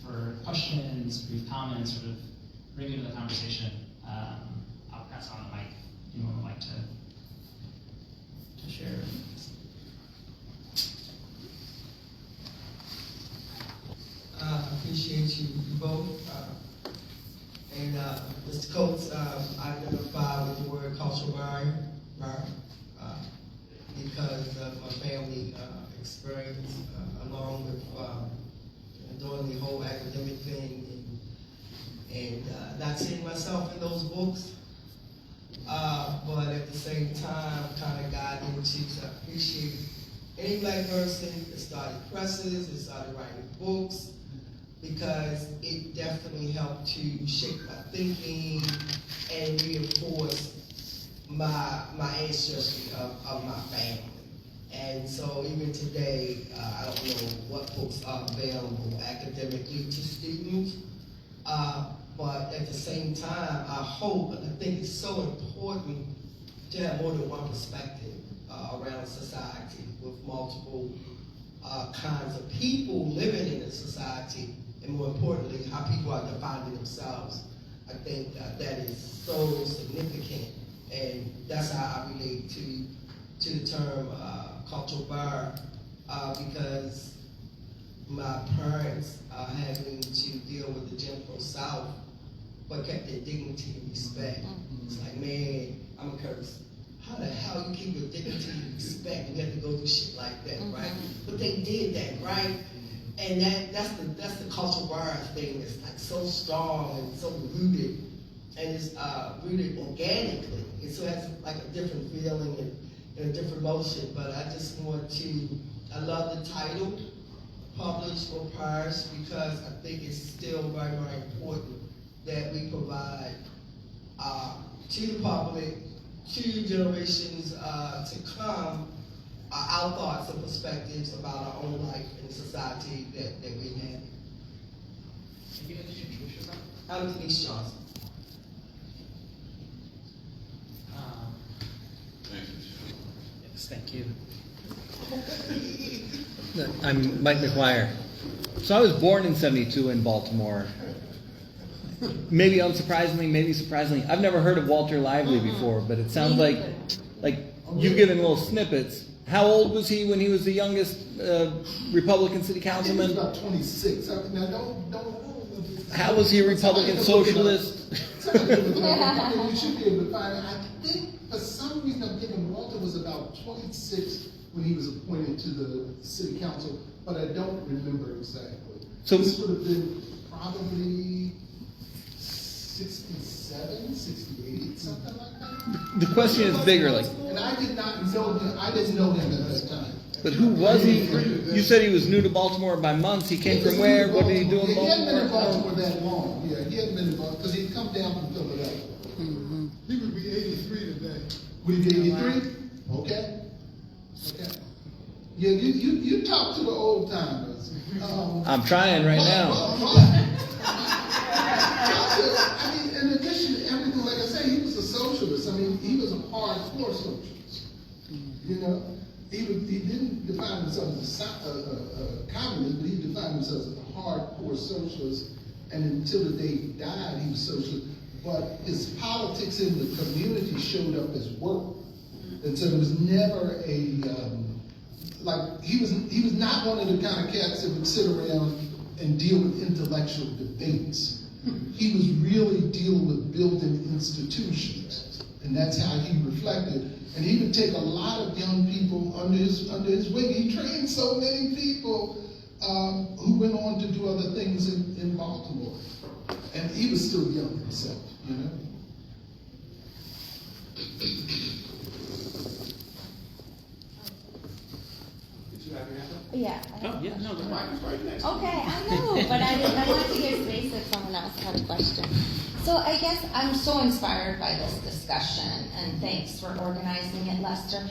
for questions, brief comments, sort of bring into the conversation. I'll pass on the mic if anyone would like to share. I appreciate you both. And Mr. Coates, I identify with the word cultural barrier because of my family experience, along with doing the whole academic thing and not seeing myself in those books. But at the same time, kind of got into to appreciate any black person that started presses, that started writing books, because it definitely helped to shape my thinking and reinforce my ancestry of my family. And so even today, I don't know what books are available academically to students, but at the same time, I hope, and I think it's so important to have more than one perspective around society with multiple kinds of people living in a society, and more importantly, how people are defining themselves. I think that is so significant, and that's how I relate to the term cultural bar, because my parents having to deal with the Jim Crow South, but kept their dignity and respect. It's like, man, I'm a curse. How the hell you keep your dignity and respect and you have to go through shit like that, right? But they did that, right? And that's the cultural bar thing that's like so strong and so rooted, and it's rooted organically. And so it has like a different feeling and a different motion. But I just want to, I love the title, Publish or Perish, because I think it's still very, very important that we provide to the public, to generations to come, our thoughts and perspectives about our own life and the society that we inhabit. I'm Denise Johnson. Yes, thank you. I'm Mike McGuire. So I was born in '72 in Baltimore. Maybe unsurprisingly, maybe surprisingly, I've never heard of Walter Lively before, but it sounds like you've given little snippets. How old was he when he was the youngest Republican city councilman? He was about 26. Now don't. How was he a Republican socialist? You should be able to find it. I think for some reason I'm thinking Walter was about 26 when he was appointed to the city council, but I don't remember exactly. So this would have been probably 67, 68, something like that. The question is bigger, like. And I did not know him. I didn't know him at that time. But who was he? You said he was new to Baltimore by months. He came from where? What did he do in Baltimore? He hadn't been in Baltimore that long. Yeah, he hadn't been in Baltimore because he'd come down from Philadelphia. He would be 83 today. Would he be 83? Okay. Yeah, you talk to the old timers. I'm trying right now. I mean, in addition to everything, like I say, he was a socialist. I mean, he was a hardcore socialist. You know, he didn't define himself as a communist, but he defined himself as a hardcore socialist. And until the day he died, he was socialist. But his politics in the community showed up as work, and so there was never a he was not one of the kind of cats that would sit around and deal with intellectual debates. He was really dealing with building institutions, and that's how he reflected. And he would take a lot of young people under his wing. He trained so many people who went on to do other things in Baltimore. And he was still young himself, you know. Yeah. Oh, yeah, no, the mic is right next. Okay, I know, but I wanted to hear space if someone else had a question. So I guess I'm so inspired by this discussion, and thanks for organizing it, Lester.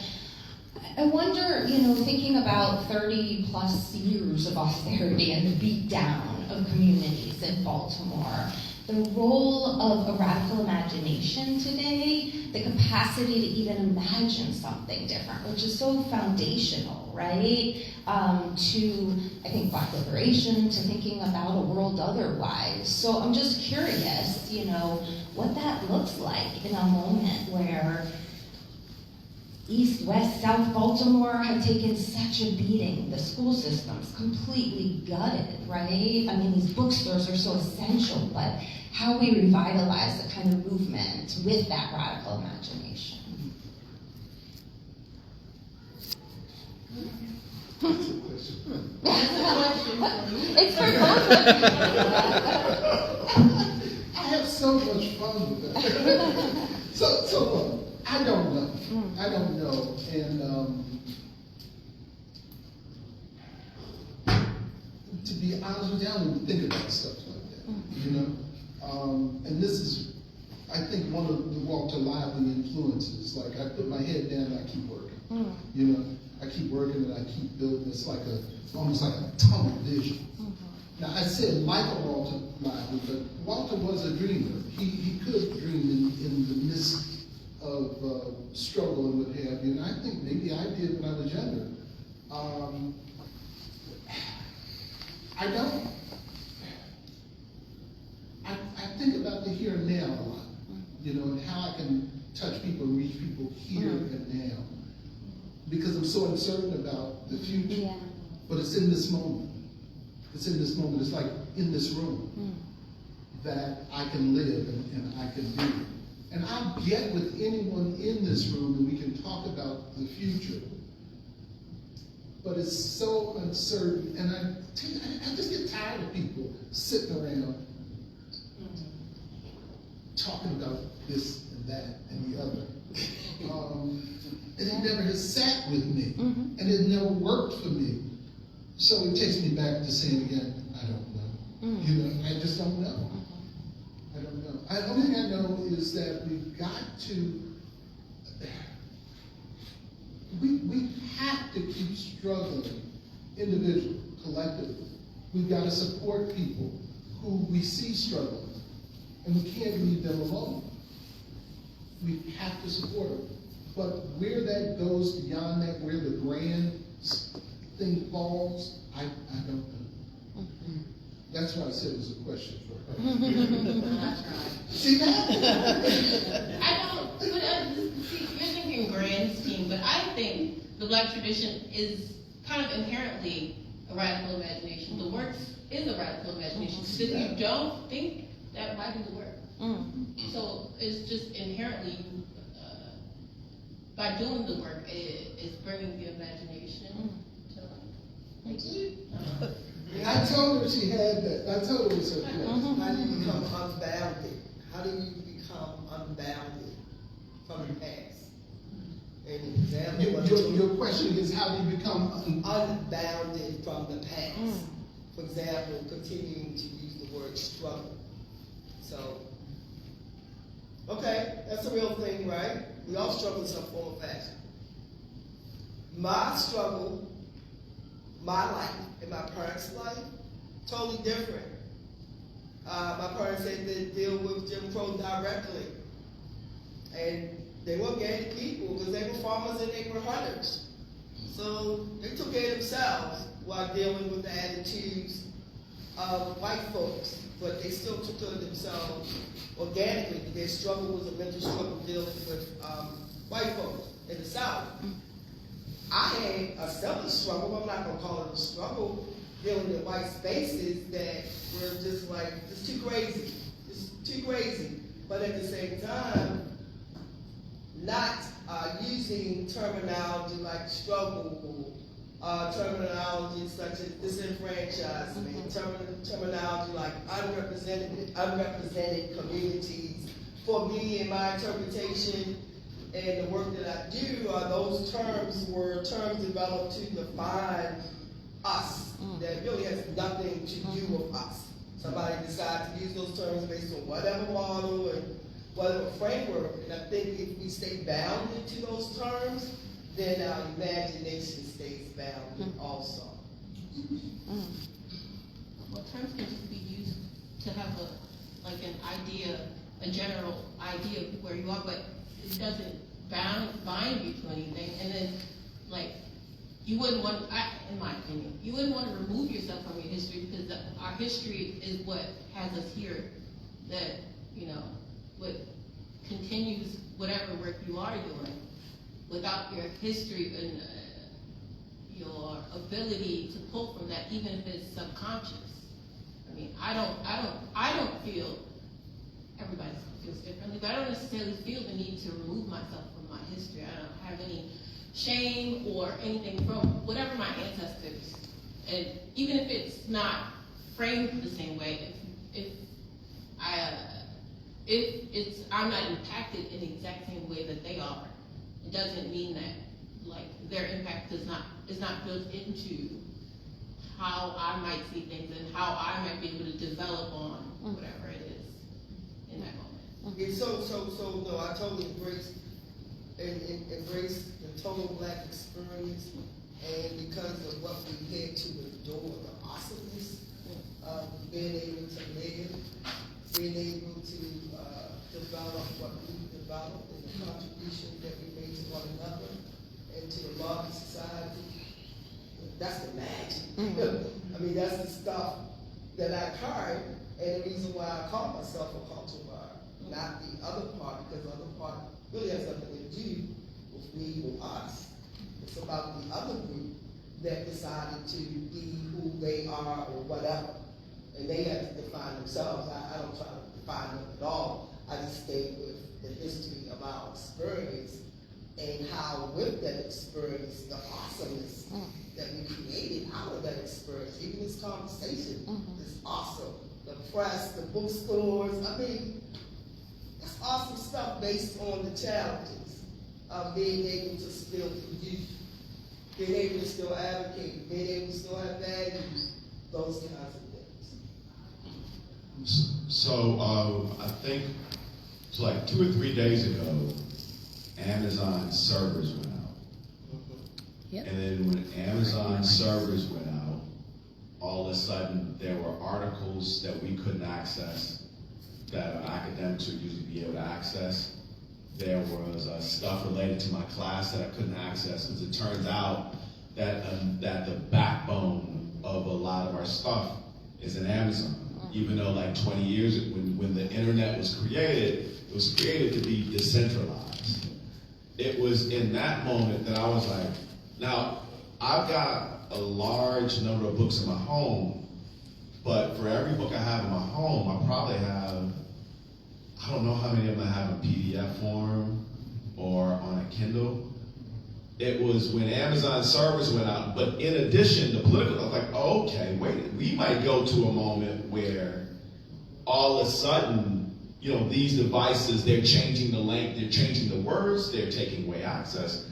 I wonder, thinking about 30 plus years of austerity and the beat down of communities in Baltimore, the role of a radical imagination today, the capacity to even imagine something different, which is so foundational, right? To, I think, Black liberation, to thinking about a world otherwise. So I'm just curious, what that looks like in a moment where East, West, South Baltimore had taken such a beating. The school system's completely gutted, right? I mean, these bookstores are so essential, but how we revitalize the kind of movement with that radical imagination. It's for both of you. I have so much fun with that. So I don't know. I don't know. And to be honest with you, I don't even think about stuff like that. And this is, I think, one of the Walter Lively influences. Like, I put my head down and I keep working. I keep working and I keep building. It's like almost like a tunnel vision. Now, I said Michael Walter Lively, but Walter was a dreamer. He could dream in the midst of struggle and what have you. And I think maybe I did when I was younger. I think about the here and now a lot, and how I can touch people and reach people here and now. Because I'm so uncertain about the future, but it's in this moment. It's in this moment. It's like in this room that I can live and I can be. And I'll get with anyone in this room and we can talk about the future. But it's so uncertain, and I just get tired of people sitting around talking about this and that and the other. And it never has sat with me, and it never worked for me. So it takes me back to saying again, I don't know. I just don't know. I don't know. The only thing I know is that we've got to, we have to keep struggling, individually, collectively. We've got to support people who we see struggling, and we can't leave them alone. We have to support them. But where that goes beyond that, where the grand thing falls, I don't know. That's why I said it was a question for her. See that? I don't, see, you're thinking grand scheme, but I think the Black tradition is kind of inherently a radical imagination. The works is a radical imagination. Because if you don't think, that might be the work. So it's just inherently, by doing the work, it's bringing the imagination to life. I told her she had that. I told her it was her place. How do you become unbounded? How do you become unbounded from the past? An example. Your question is, how do you become unbounded from the past? For example, continuing to use the word struggle. So, okay, that's a real thing, right? We all struggle in some form or fashion. My struggle, my life, and my parents' life, totally different. My parents had to deal with Jim Crow directly. And they were organic people because they were farmers and they were hunters. So they took care of themselves while dealing with the attitudes of white folks. But they still took care of themselves organically. Their struggle was a mental struggle dealing with white folks in the South. I had a similar struggle. I'm not going to call it a struggle, dealing with white spaces that were just too crazy. Just too crazy. But at the same time, not using terminology like struggle, terminology such as disenfranchisement, terminology like unrepresented communities. For me, in my interpretation and the work that I do, those terms were terms developed to define us that really has nothing to do with us. Somebody decides to use those terms based on whatever model and whatever framework, and I think if we stay bounded to those terms, then our imagination stays bounded also. Well, terms can just be used to have an idea, a general idea of where you are, but it doesn't bind you to anything. And then, you wouldn't want, in my opinion, you wouldn't want to remove yourself from your history, because our history is what has us here. That, what continues whatever work you are doing. Without your history and your ability to pull from that, even if it's subconscious. I mean, I don't feel, everybody feels differently, but I don't necessarily feel the need to remove myself from my history. I don't have any shame or anything from whatever my ancestors, and even if it's not framed the same way, if I'm not impacted in the exact same way that they are, it doesn't mean that their impact is not built into how I might see things and how I might be able to develop on whatever it is in that moment. Yeah, so no, I totally embrace the total Black experience, and because of what we had to endure, the awesomeness of being able to live, being able to develop what we developed, and the contribution that we made to one another and to the larger society. That's the magic. I mean, that's the stuff that I carry, and the reason why I call myself a cultural buyer, not the other part, because the other part really has nothing to do with me or us. It's about the other group that decided to be who they are or whatever. And they have to define themselves. I don't try to define them at all. I just stay with the history of our experience and how with that experience, the awesomeness that we created out of that experience, even this conversation is awesome. The press, the bookstores, I mean, it's awesome stuff based on the challenges of being able to still produce, being able to still advocate, being able to still have values, those kinds of things. So I think it's like 2 or 3 days ago, Amazon servers went out. Yep. And then when Amazon servers went out, all of a sudden there were articles that we couldn't access that academics would usually be able to access. There was stuff related to my class that I couldn't access, because it turns out that the backbone of a lot of our stuff is in Amazon. Even though 20 years, when the internet was created, it was created to be decentralized. It was in that moment that I was like, now, I've got a large number of books in my home, but for every book I have in my home, I probably have, I don't know how many of them I have in PDF form or on a Kindle. It was when Amazon servers went out, but in addition, the political, I was like, oh, okay, wait, we might go to a moment where all of a sudden, these devices, they're changing the length, they're changing the words, they're taking away access.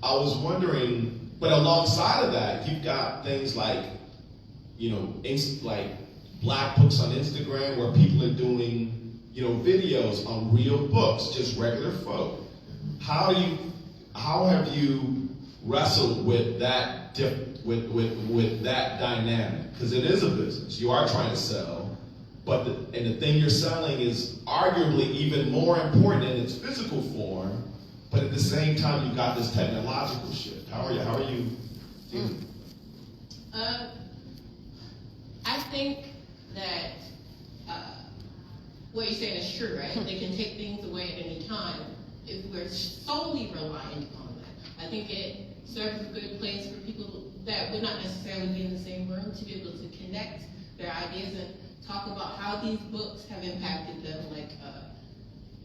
I was wondering, but alongside of that, you've got things like, like Black books on Instagram, where people are doing, videos on real books, just regular folk. How have you wrestled with that with that dynamic? Because it is a business. You are trying to sell, but the thing you're selling is arguably even more important in its physical form. But at the same time, you've got this technological shift. How are you dealing? I think that what you're saying is true, right? They can take things away at any time if we're solely reliant on that. I think it serves a good place for people that would not necessarily be in the same room to be able to connect their ideas and talk about how these books have impacted them.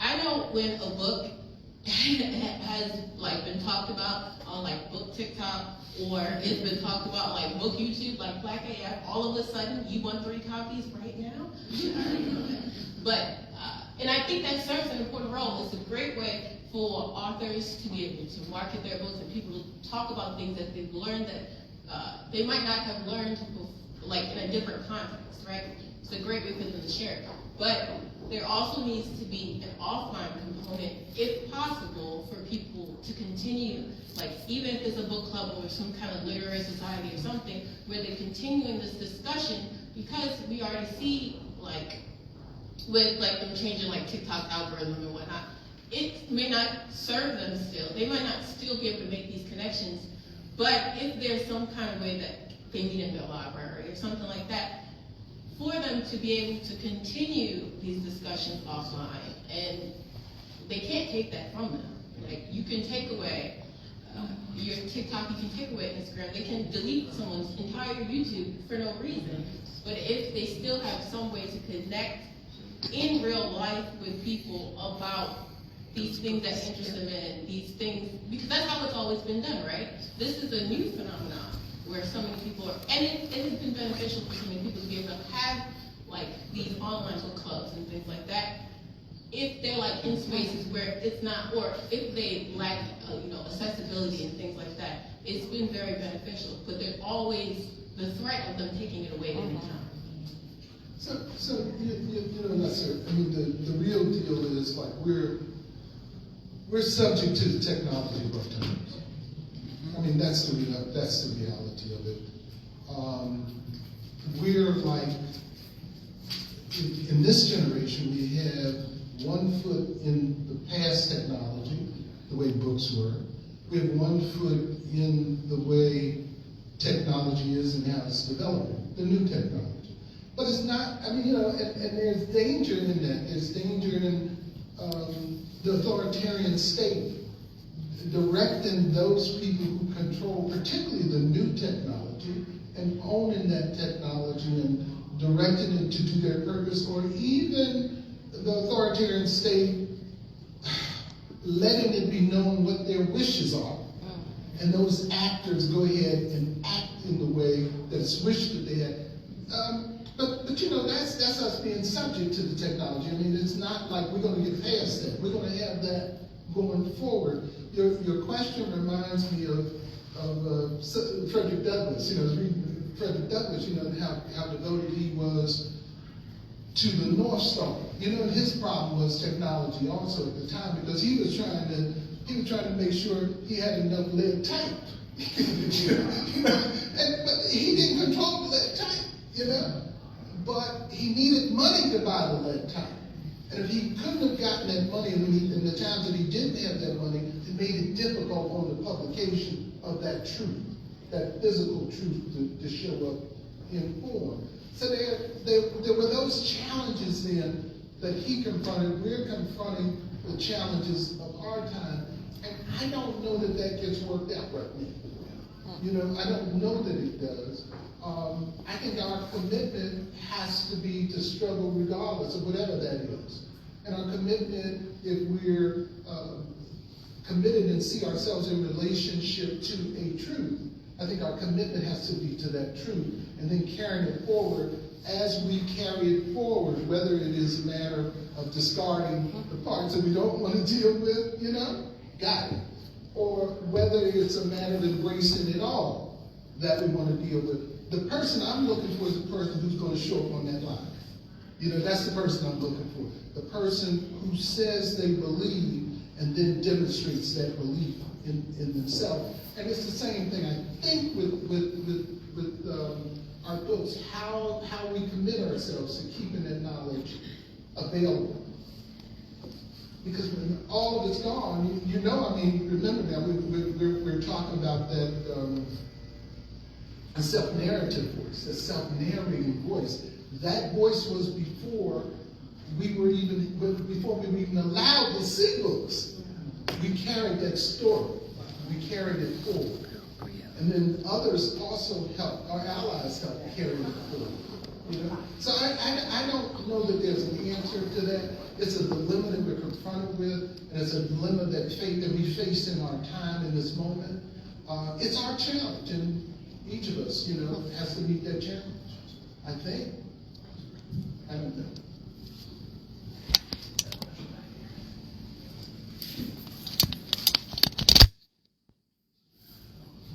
I know when a book has been talked about on book TikTok, or it's been talked about book YouTube, Black AF, all of a sudden you want 3 copies right now. But and I think that serves an important role. It's a great way for authors to be able to market their books and people to talk about things that they've learned that they might not have learned in a different context, right? It's a great way for them to share. But there also needs to be an offline component, if possible, for people to continue, like even if it's a book club or some kind of literary society or something, where they're continuing this discussion, because we already see, like, with like them changing like TikTok algorithm and whatnot, it may not serve them still. They might not still be able to make these connections, but if there's some kind of way that they meet in their library or something like that, for them to be able to continue these discussions offline, and they can't take that from them. Like, you can take away your TikTok, you can take away Instagram, they can delete someone's entire YouTube for no reason. But if they still have some way to connect in real life with people about these things that interest them in, these things, because that's how it's always been done, right? This is a new phenomenon where so many people are, and it has been beneficial for so many people to be able to have like these online book clubs and things like that, if they're like in spaces where it's not, or if they lack, accessibility and things like that. It's been very beneficial, but there's always the threat of them taking it away any time. So Lester, I mean, the real deal is like we're subject to the technology of our times. I mean, that's the reality of it. We're like, in this generation, we have one foot in the past technology, the way books were. We have one foot in the way technology is and how it's developing, the new technology. But it's not, I mean, and there's danger in that. There's danger in the authoritarian state directing those people who control, particularly the new technology, and owning that technology and directing it to do their purpose, or even the authoritarian state letting it be known what their wishes are. And those actors go ahead and act in the way that's wished that they had. But that's us being subject to the technology. I mean, it's not like we're going to get past that. We're going to have that going forward. Your question reminds me of Frederick Douglass. Reading Frederick Douglass, how devoted he was to the North Star. His problem was technology also at the time, because he was trying to make sure he had enough lead type. But he didn't control the lead type, But he needed money to buy the lead type. And if he couldn't have gotten that money, in the times that he didn't have that money, it made it difficult on the publication of that truth, that physical truth to show up in form. So there were those challenges then that he confronted. We're confronting the challenges of our time. And I don't know that gets worked out right now. I don't know that it does. I think our commitment has to be to struggle regardless of whatever that is. And our commitment, if we're committed and see ourselves in relationship to a truth, I think our commitment has to be to that truth, and then carrying it forward as we carry it forward, whether it is a matter of discarding the parts that we don't want to deal with, got it. Or whether it's a matter of embracing it all that we want to deal with. The person I'm looking for is the person who's going to show up on that line. That's the person I'm looking for. The person who says they believe and then demonstrates that belief in themselves. And it's the same thing, I think, with our books, how we commit ourselves to keeping that knowledge available. Because when all of it's gone, remember now, we're talking about that a self-narrative voice, a self-narrating voice. That voice was before we were even allowed to see books. We carried that story. We carried it forward. And then others also helped, our allies helped carry it forward. So I don't know that there's an answer to that. It's a dilemma that we're confronted with, and it's a dilemma that we face in our time in this moment. It's our challenge, and each of us, has to meet that challenge, I think. I don't know.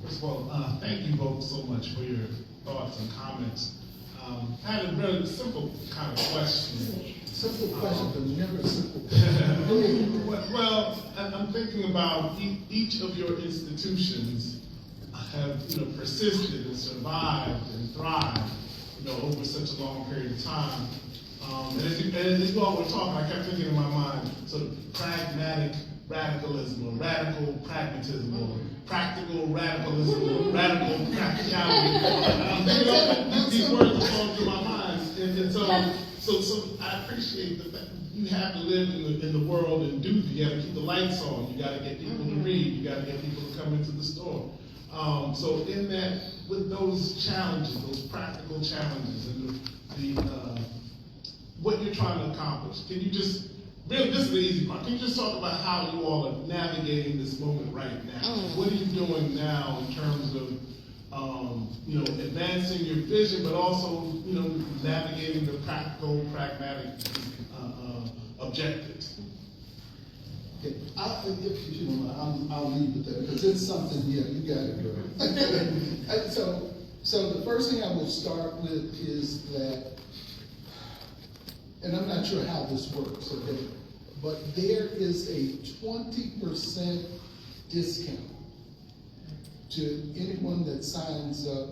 First of all, thank you both so much for your thoughts and comments. I had a very simple kind of question. Simple question, but never simple. Well, I'm thinking about each of your institutions have persisted and survived and thrived over such a long period of time. And as you all were talking, I kept thinking in my mind sort of pragmatic radicalism or radical pragmatism or practical radicalism or radical practicality. I'm thinking all these words are going through my mind, and so I appreciate the fact you have to live in the world and do. You got to keep the lights on. You got to get people to read. You got to get people to come into the store. So in that, with those challenges, those practical challenges, and the what you're trying to accomplish, can you just really, this is the easy part. Can you just talk about how you all are navigating this moment right now? What are you doing now in terms of advancing your vision, but also navigating the practical, pragmatic objectives? Okay, I'll leave it there because it's something. Yeah, you got it, girl. So the first thing I will start with is that, and I'm not sure how this works, okay, but there is a 20% discount to anyone that signs up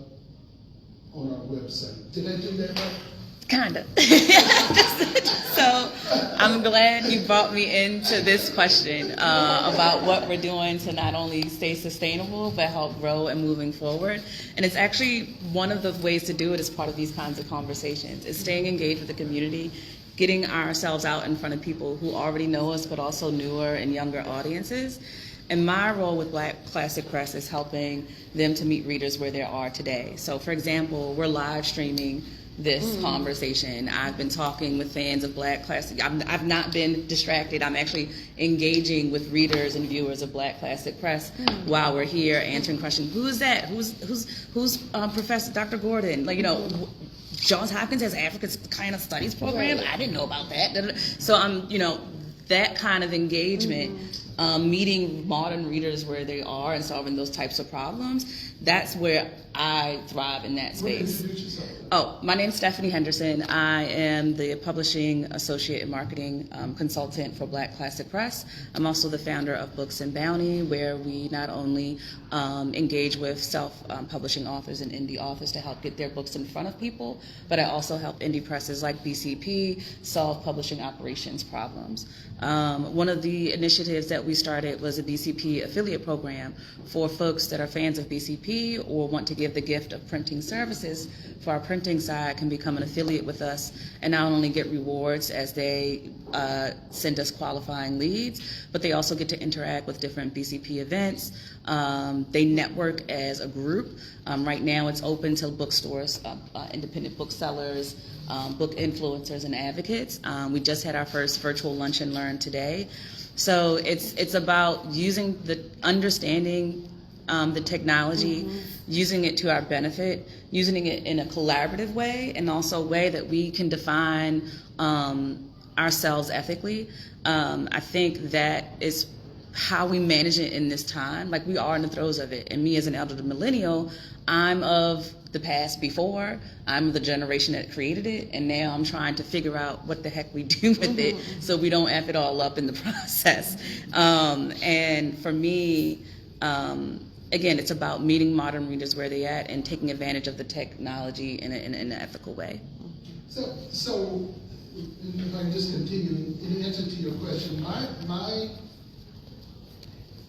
on our website. Did I do that right? Kinda. So I'm glad you brought me into this question about what we're doing to not only stay sustainable, but help grow and moving forward. And it's actually one of the ways to do it as part of these kinds of conversations, is staying engaged with the community, getting ourselves out in front of people who already know us, but also newer and younger audiences. And my role with Black Classic Press is helping them to meet readers where they are today. So for example, we're live streaming this conversation. I've been talking with fans of Black Classic. I've not been distracted. I'm actually engaging with readers and viewers of Black Classic Press while we're here answering questions. Who is that? Who's Professor Dr. Gordon? Johns Hopkins has African kind of studies program. I didn't know about that. So I'm, that kind of engagement, meeting modern readers where they are and solving those types of problems. That's where I thrive in that space. Oh, my name's Stephanie Henderson. I am the publishing associate and marketing consultant for Black Classic Press. I'm also the founder of Books and Bounty, where we not only engage with self-publishing authors and indie authors to help get their books in front of people, but I also help indie presses like BCP solve publishing operations problems. One of the initiatives that we started was a BCP affiliate program for folks that are fans of BCP or want to give the gift of printing services for our printing side can become an affiliate with us and not only get rewards as they send us qualifying leads, but they also get to interact with different BCP events. They network as a group. Right now it's open to bookstores, independent booksellers, book influencers and advocates. We just had our first virtual lunch and learn today. So it's about using understanding the technology, using it to our benefit, using it in a collaborative way, and also a way that we can define ourselves ethically. I think that is how we manage it in this time. Like, we are in the throes of it. And me as an elderly millennial, I'm of the past before. I'm the generation that created it, and now I'm trying to figure out what the heck we do with it so we don't F it all up in the process. And for me, again, it's about meeting modern readers where they're at and taking advantage of the technology in an ethical way. So if I can just continue, in answer to your question, my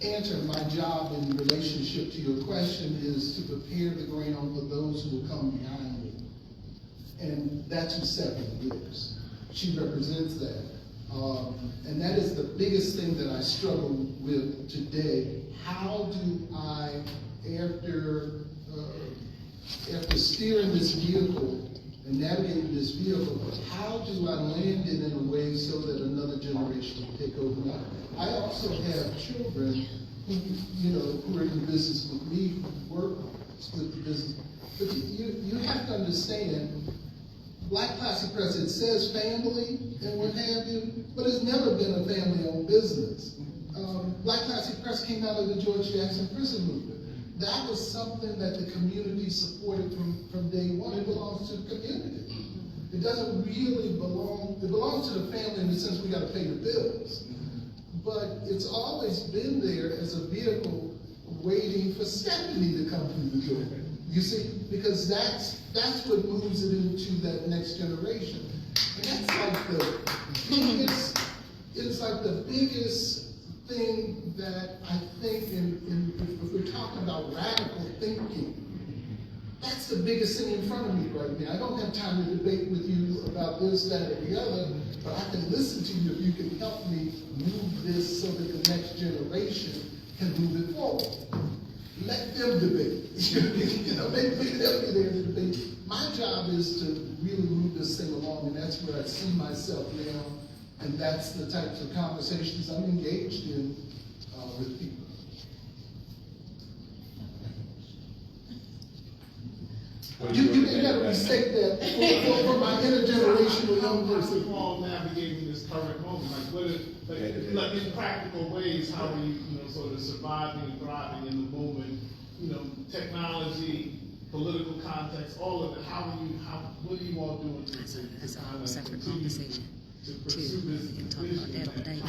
answer, my job in relationship to your question is to prepare the ground for those who will come behind me. And that's who Stephanie is. She represents that. And that is the biggest thing that I struggle with today. How do I, after steering this vehicle and navigating this vehicle, how do I land it in a way so that another generation can take over? Now, I also have children who are in the business with me, who work with the business. But you have to understand, Black Classic Press, it says family and what have you, but it's never been a family-owned business. Black Classic Press came out of the George Jackson prison movement. that was something that the community supported from day one. It belongs to the community. It doesn't really belong, it belongs to the family in the sense we gotta pay the bills. But it's always been there as a vehicle waiting for Stephanie to come through the door. You see, because that's what moves it into that next generation. And that's like the biggest, it's like the biggest thing that I think if we're talking about radical thinking, that's the biggest thing in front of me right now. I don't have time to debate with you about this, that, or the other, but I can listen to you if you can help me move this so that the next generation can move it forward. Let them debate. You know, maybe they'll be there to debate. My job is to really move this thing along, and that's where I see myself now, and that's the types of conversations I'm engaged in with people. You gotta mistake that for my intergenerational young person. How are you all navigating this current moment? Like, what is, like in practical ways, how are you, sort of surviving and thriving in the moment? Technology, political context, all of it. What are you all doing to kind of separate continue conversation. to pursue this We can talk about that all day.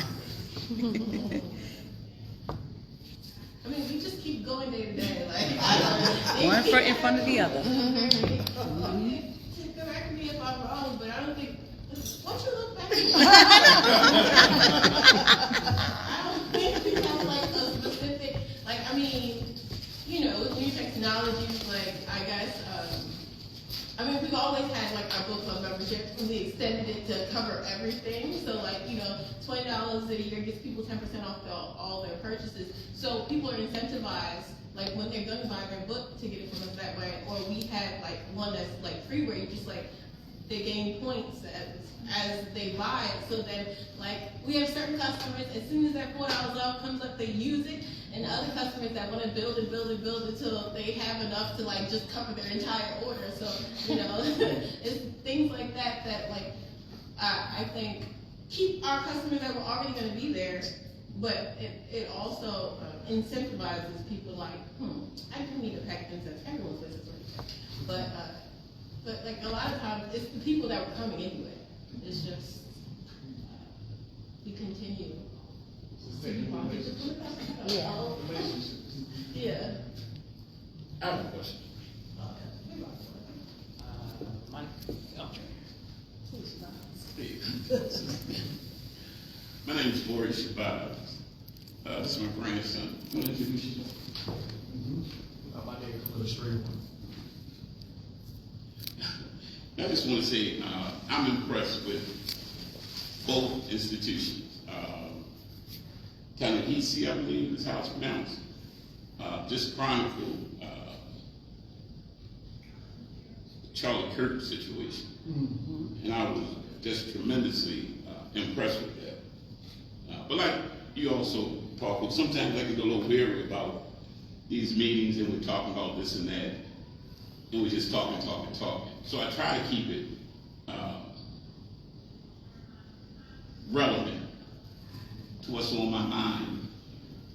I mean, we just keep going day to day. Like, One foot in front of the other. Correct me if I'm wrong, but I don't think. Once you look back, I don't think we have like a specific. Like, I mean, new technologies. Like, I guess. I mean, we've always had like our book club membership, and we extended it to cover everything. So like, $20 a year gets people 10% off all their purchases. So people are incentivized, like when they're going to buy their book, to get it from us that way. Or we had like one that's like free, where you just like they gain points as they buy it. So then like we have certain customers, as soon as that $4 off comes up, they use it. And other customers that want to build and build and build until they have enough to like just cover their entire order. So, it's things like that like I think keep our customers that were already going to be there, but it also incentivizes people like, I do need a pack incense. Everyone's business is right. But like a lot of times it's the people that were coming anyway. It's just we continue. Yeah. Yeah. I have a question. Mike. My name is Boris Shabazz. This is my grandson. You want to introduce yourself? My name is Little Straight One. I just want to say I'm impressed with both institutions. Kanahisi, I believe is how it's pronounced, just chronicled Charlie Kirk situation. And I was just tremendously impressed with that. But like you also talk about, sometimes I get a little weary about these meetings and we're talking about this and that, and we're just talking. So I try to keep it relevant to what's on my mind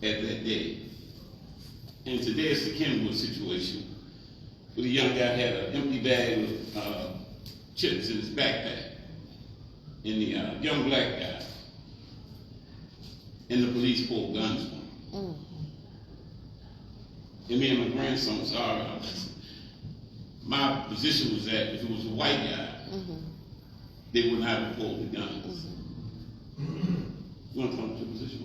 at that day. And today it's the Kenwood situation, where the young guy had an empty bag of chips in his backpack, and the young black guy, and the police pulled guns on him. And me and my grandson was arguing. My position was that if it was a white guy, they would not have pulled the guns. You want to talk about your position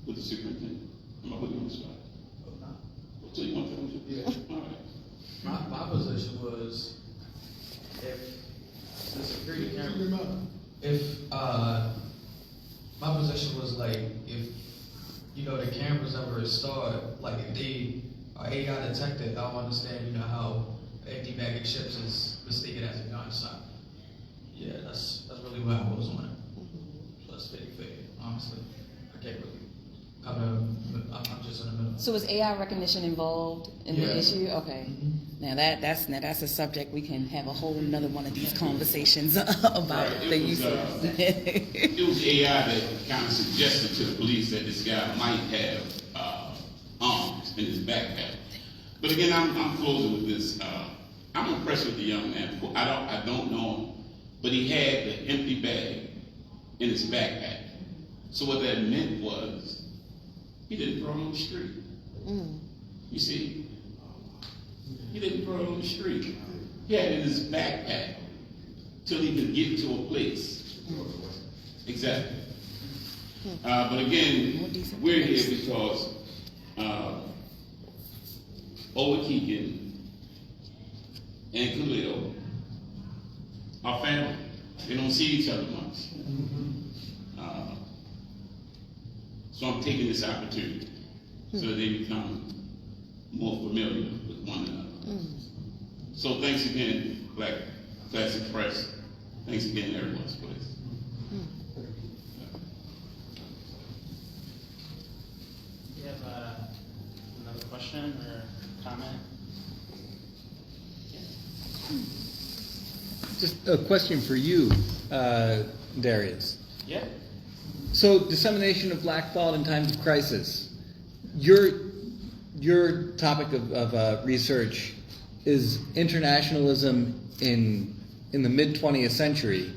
with the superintendent? Am I putting you on the spot? So you want to talk about your position? All right. My position was, if the security camera, my position was like, if the cameras ever installed, like if they are AI detected, I don't understand how an empty bag of chips is mistaken as a gun. So yeah, that's really what I was on it. Plus 50-50, honestly. I can't really I'm just in the middle. So is AI recognition involved in the issue? Okay. Now that's a subject we can have a whole another one of these conversations about the use of. It was AI that kind of suggested to the police that this guy might have arms. in his backpack. But again, I'm closing with this. I'm impressed with the young man. I don't know him, but he had the empty bag in his backpack. So what that meant was he didn't throw it on the street. You see, he didn't throw it on the street. He had it in his backpack till he could get to a place. Exactly. But again, we're here because Olakekan and Khalil are family. They don't see each other much. So I'm taking this opportunity so that they become more familiar with one another. So thanks again, Black Classic Press. Thanks again, everyone's place. Do you have another question or comment? Just a question for you, Darius. Yeah. So, dissemination of black thought in times of crisis. Your topic of research is internationalism in the mid 20th century.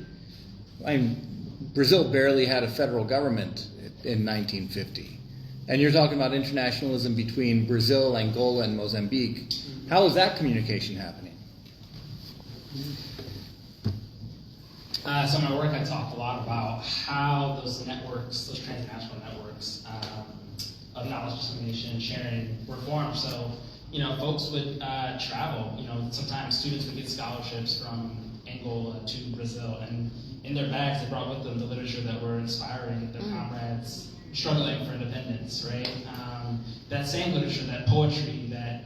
Brazil barely had a federal government in 1950, and you're talking about internationalism between Brazil, Angola, and Mozambique. How is that communication happening? So in my work, I talk a lot about how those networks, those transnational networks of knowledge dissemination, sharing, were formed. So, folks would travel. Sometimes students would get scholarships from Angola to Brazil, and in their bags, they brought with them the literature that were inspiring their comrades struggling for independence, right? That same literature, that poetry that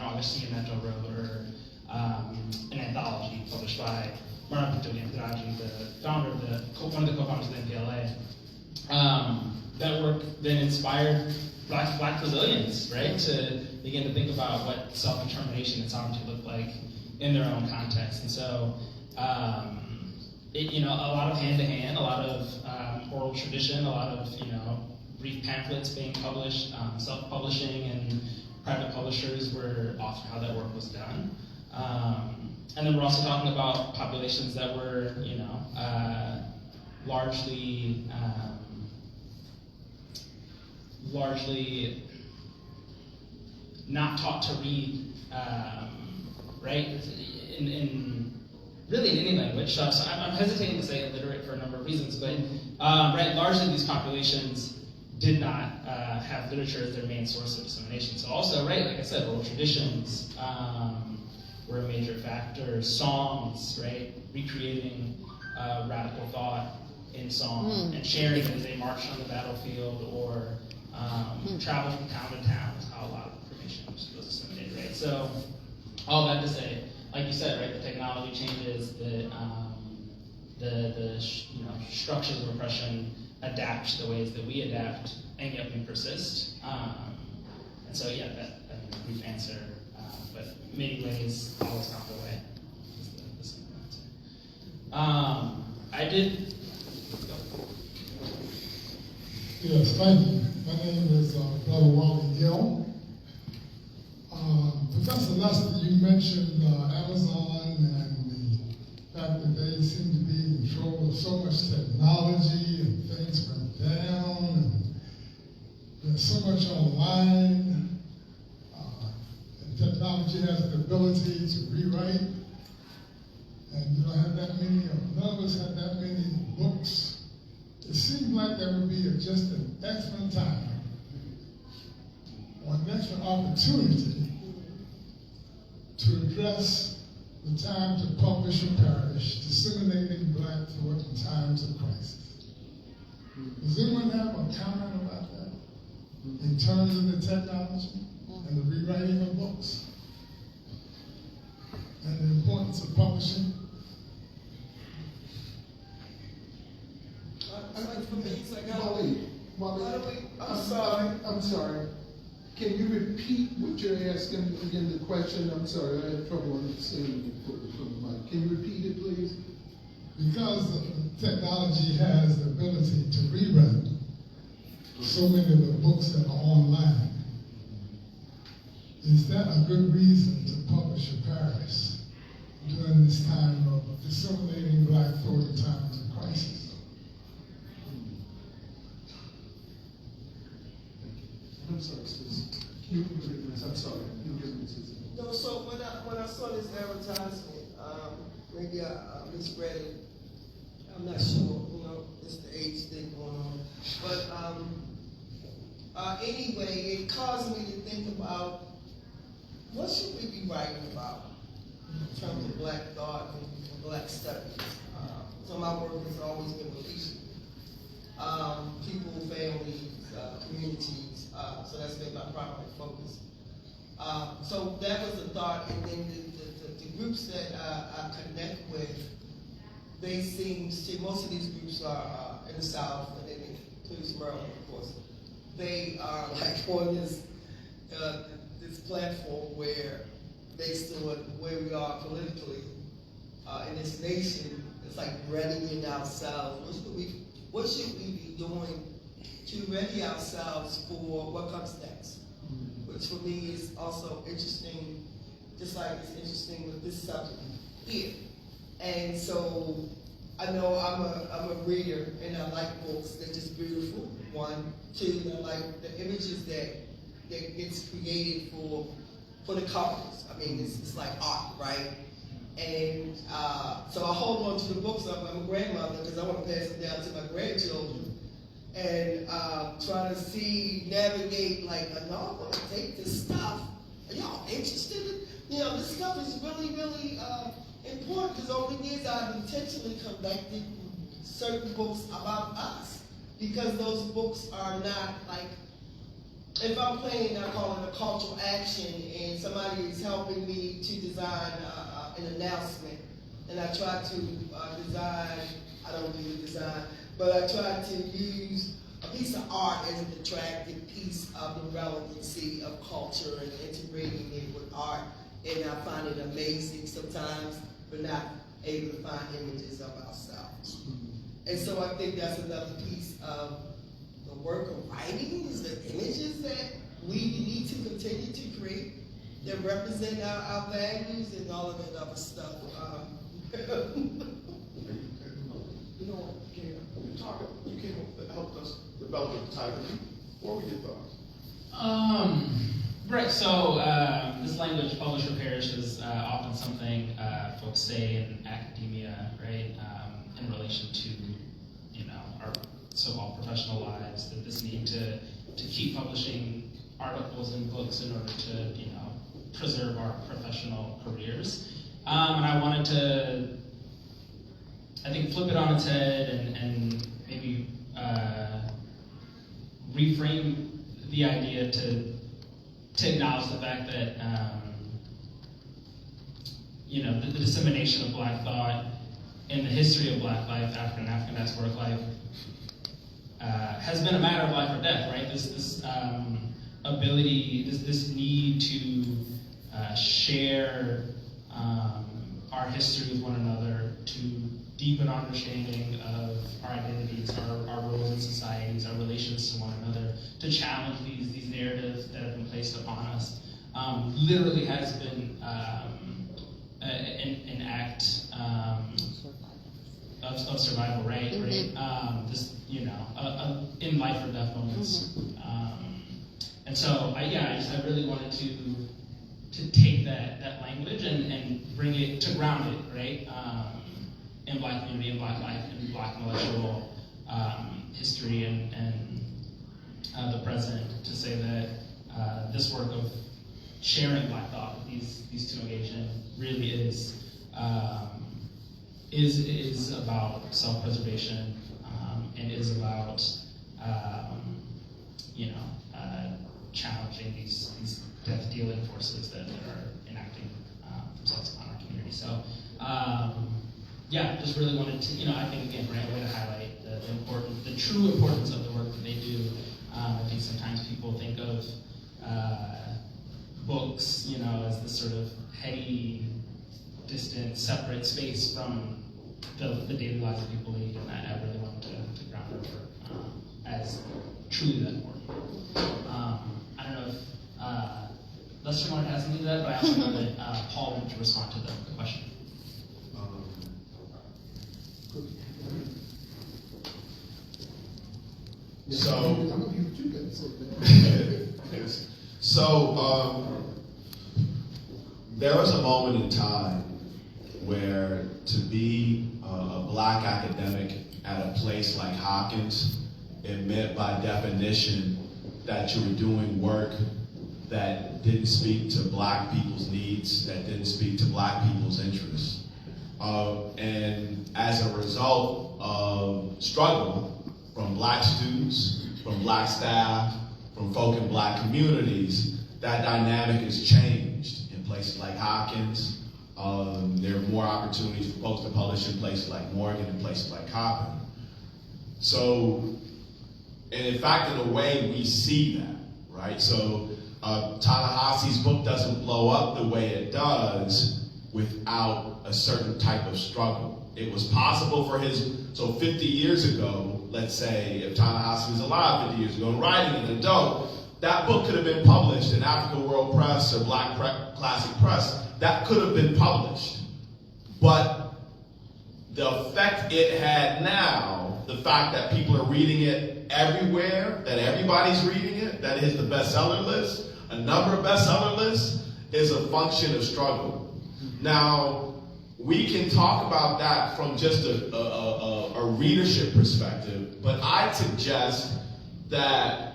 Augustine Neto wrote, or an anthology published by Kamau-Nataki, one of the co-founders of the MPLA. That work then inspired Black Brazilians, right, to begin to think about what self-determination and sovereignty looked like in their own context. And so, a lot of hand-to-hand, a lot of oral tradition, a lot of brief pamphlets being published, self-publishing, and private publishers were often how that work was done. And then we're also talking about populations that were, largely not taught to read, right? In any language. So I'm hesitating to say illiterate for a number of reasons, but largely these populations did not have literature as their main source of dissemination. So also, like I said, oral traditions were a major factor. Songs, right? Recreating radical thought in song and sharing it as they marched on the battlefield or travel from town to town is how a lot of information was disseminated, right? So all that to say, like you said, right, the technology changes, the structures of oppression adapt to the ways that we adapt, and yet we persist. And so, yeah, that's a brief answer, but in many ways, always found a way. Is the simple answer. I did. Yes, thank you. My name is Brother Wally Gill. Professor Lester, you mentioned Amazon and the fact that they seem to be in control of so much technology and things went down and there's so much online. And technology has the ability to rewrite, and you don't have that many, none of us have that many books. It seems like there would be just an excellent time or an excellent opportunity to address the time to publish or perish, disseminating black thought in times of crisis. Does anyone have a comment about that in terms of the technology and the rewriting of books and the importance of publishing? I'm sorry. Can you repeat what you're asking again, the question? I'm sorry, I had trouble understanding it from the mic. Can you repeat it, please? Because the technology has the ability to rewrite so many of the books that are online. is that a good reason to publish a Paris during this time of disseminating Black thought in times of crisis? I'm sorry, Susan. I'm sorry. You give me Susan. No, so when I saw this advertisement, maybe I misread it. I'm not sure, it's the age thing going on. But anyway, it caused me to think about what should we be writing about in terms of Black thought and Black studies. So my work has always been with people, families, communities. So that's been my primary focus. So that was the thought, and then the groups that I connect with, they seem to, most of these groups are in the South, and then it includes Maryland, of course. They are like on this platform where, based on where we are politically in this nation, it's like readying ourselves. What should we be doing to ready ourselves for what comes next? Which for me is also interesting, just like it's interesting with this subject here. And so I know I'm a reader and I like books. They're just beautiful. One, two, I like the images that gets created for the covers. I mean, it's like art, right? And so I hold on to the books. I'm a grandmother because I want to pass it down to my grandchildren. And try to navigate, like, no, I want to take this stuff. Are y'all interested in, this stuff is really, really important because over the years I've intentionally collected certain books about us because those books are not like, if I'm planning, I call it a cultural action and somebody is helping me to design an announcement and I try to design, I don't do the design, but I try to use a piece of art as an attractive piece of the relevancy of culture and integrating it with art. And I find it amazing sometimes we're not able to find images of ourselves. And so I think that's another piece of the work of writing is the images that we need to continue to create that represent our values and all of that other stuff. You came up, helped us develop a photography. What were your thoughts? Right, so this language, publish or perish, is often something folks say in academia, right, in relation to, our so-called professional lives, that this need to keep publishing articles and books in order to, preserve our professional careers. And I wanted to, I think, flip it on its head and maybe reframe the idea to acknowledge the fact that the dissemination of Black thought in the history of Black life, African diasporic life, has been a matter of life or death, right? This ability, this need to share our history with one another, to deepen our understanding of our identities, our roles in societies, our relations to one another, to challenge these narratives that have been placed upon us, literally has been an act of survival, right? This, in life or death moments. And so, I really wanted to take that language and bring it, to ground it, right? In Black community, in Black life, in Black intellectual history and the present, to say that this work of sharing Black thought with these two engagement really is about self-preservation and is about challenging these death-dealing forces that are enacting themselves upon our community. So. Just really wanted to, I think again, right, a way to highlight the true importance of the work that they do. I think sometimes people think of books, as this sort of heady, distant, separate space from the daily lives of people lead, and I really wanted to ground their work as truly that important. I don't know if Lester wanted that, I'm going to let Paul to respond to the question. There was a moment in time where to be a black academic at a place like Hopkins, it meant by definition that you were doing work that didn't speak to black people's needs, that didn't speak to black people's interests. And as a result of struggle from black students, from black staff, from folk in black communities, that dynamic has changed in places like Hopkins. There are more opportunities for folks to publish in places like Morgan and places like Coppin. So, and in fact, in a way, we see that, right? So, Ta-Nehisi's book doesn't blow up the way it does without a certain type of struggle. It was possible for so 50 years ago, let's say, if Ta-Nehisi was alive 50 years ago and writing an adult, that book could have been published in African World Press or Black Classic Press. That could have been published. But the effect it had now, the fact that people are reading it everywhere, that everybody's reading it, that it hits the bestseller list, a number of bestseller lists, is a function of struggle. Now, we can talk about that from just a readership perspective, but I'd suggest that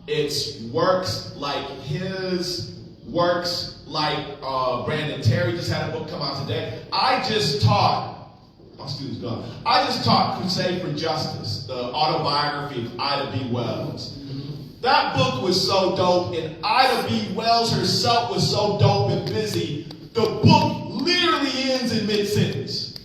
it's works like his, works like Brandon Terry just had a book come out today. I just taught Crusade for Justice, the autobiography of Ida B. Wells. That book was so dope, and Ida B. Wells herself was so dope and busy. The book literally ends in mid-sentence.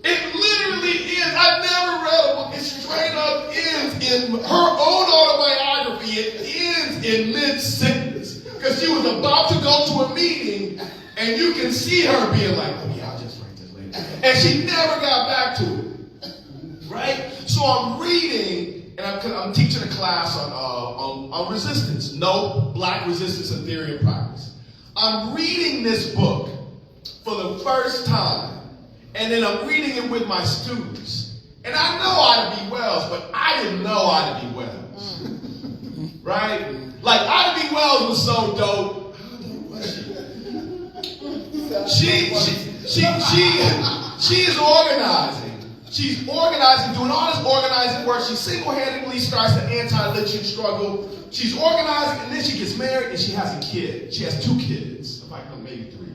It literally ends. I've never read a book. It straight up ends in her own autobiography. It ends in mid-sentence. Because she was about to go to a meeting, and you can see her being like, oh yeah, I'll just write this later. And she never got back to it. Right? So I'm reading, and I'm teaching a class on resistance. No, black resistance in theory and practice. I'm reading this book for the first time, and then I'm reading it with my students. And I know Ida B. Wells, but I didn't know Ida B. Wells. Right? Like, Ida B. Wells was so dope. She is organizing. She's organizing, doing all this organizing work. She single-handedly starts the anti-lynching struggle. She's organizing, and then she gets married, and she has a kid. She has 2 kids, maybe 3.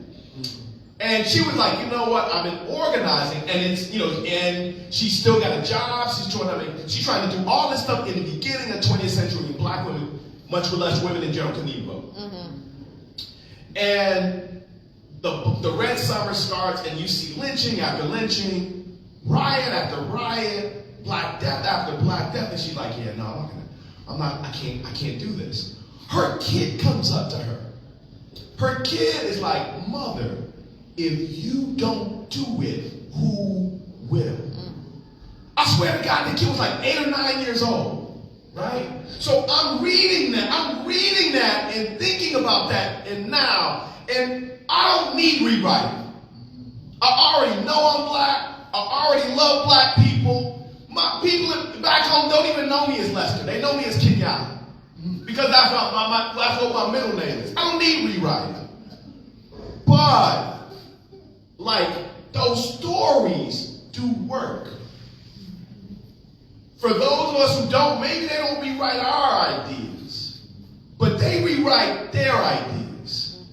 And she was like, you know what? I've been organizing, and it's, and she's still got a job. She's trying to do all this stuff in the beginning of 20th century when black women, much less women in general, couldn't even vote. And the Red Summer starts, and you see lynching after lynching, riot after riot, Black Death after Black Death, and she's like, yeah, no, I can't do this. Her kid comes up to her. Her kid is like, mother, if you don't do it, who will? I swear to God, the kid was like 8 or 9 years old, right? So I'm reading that and thinking about that and now, and I don't need rewriting. I already know I'm black. I already love black people. My people back home don't even know me as Lester. They know me as Kenyatta. Because that's what my middle name is. I don't need rewriting. But, those stories do work. For those of us who don't, maybe they don't rewrite our ideas. But they rewrite their ideas.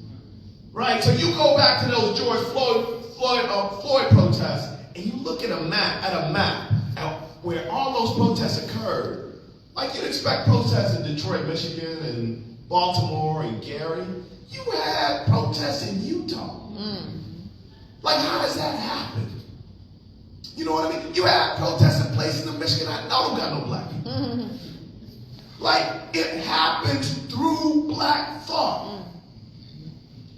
Right? So you go back to those George Floyd protests, and you look at a map where all those protests occurred. Like you'd expect protests in Detroit, Michigan, and Baltimore, and Gary. You had protests in Utah. Like, how does that happen? You know what I mean? You had protests in places in Michigan I know don't got no black people. Like, it happens through black thought.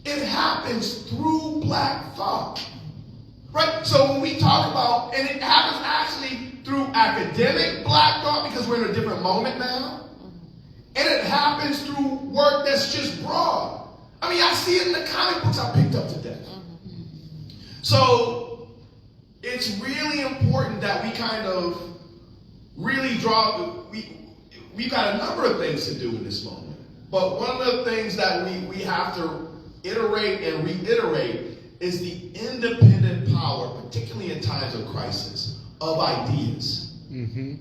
It happens through black thought. Right? So when we talk about, and it happens actually through academic black thought because we're in a different moment now. And it happens through work that's just broad. I mean, I see it in the comic books I picked up today. So it's really important that we kind of really we've got a number of things to do in this moment. But one of the things that we have to iterate and reiterate is the independent power, particularly in times of crisis, of ideas. Mm-hmm.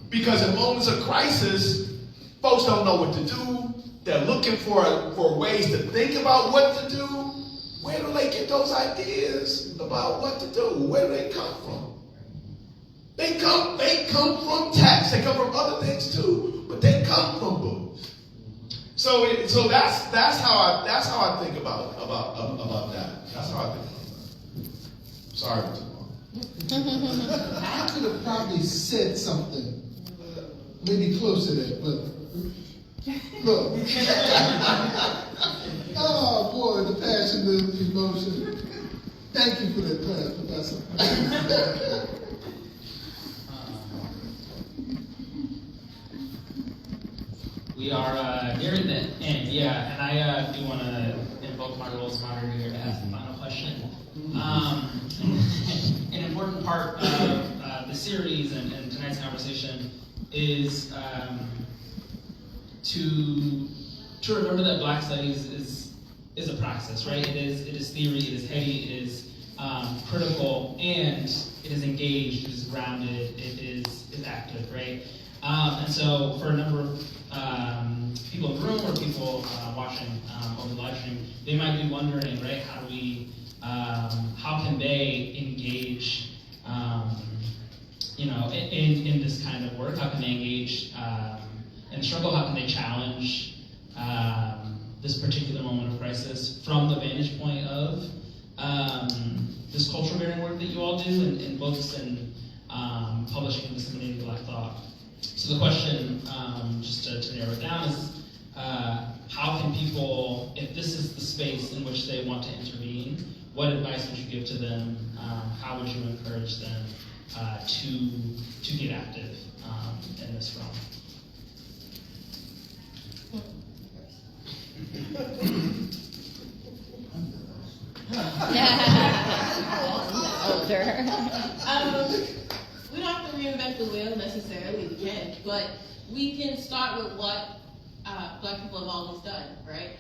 Because in moments of crisis, folks don't know what to do. They're looking for ways to think about what to do. Where do they get those ideas about what to do? Where do they come from? They come from text. They come from other things too, but they come from books. So that's how I think about that. That's how I think about that. Sorry for too long. I could have probably said something maybe close to that, but look. Oh boy, the passion, the emotion. Thank you for that class, Professor. We are nearing the end, yeah, and I do want to invoke my role as moderator here to ask the final question. An important part of the series and tonight's conversation is to remember that Black Studies is a process, right? It is theory, it is heady, it is critical, and it is engaged, it is grounded, it is active, right? And so for a number of people in the room or people watching over the live stream, they might be wondering, right, how can they engage, in this kind of work? How can they engage in struggle? How can they challenge this particular moment of crisis from the vantage point of this cultural bearing work that you all do in books and publishing and disseminating Black thought? So the question, just to narrow it down, is how can people, if this is the space in which they want to intervene, what advice would you give to them? How would you encourage them to get active in this realm? Older. We don't have to reinvent the wheel necessarily, we can, but we can start with what Black people have always done, right?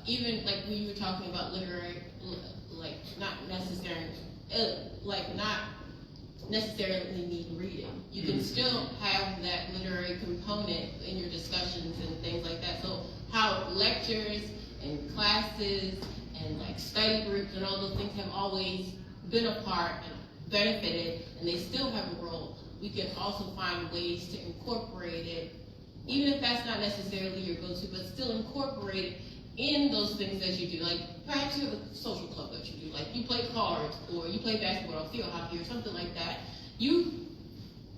Even like when you were talking about literary, not necessarily need reading. You can still have that literary component in your discussions and things like that. So how lectures and classes and like study groups and all those things have always been a part and benefited, and they still have a role. We can also find ways to incorporate it, even if that's not necessarily your go-to, but still incorporate it in those things that you do. Like perhaps you have a social club that you do, like you play cards or you play basketball or field hockey or something like that. You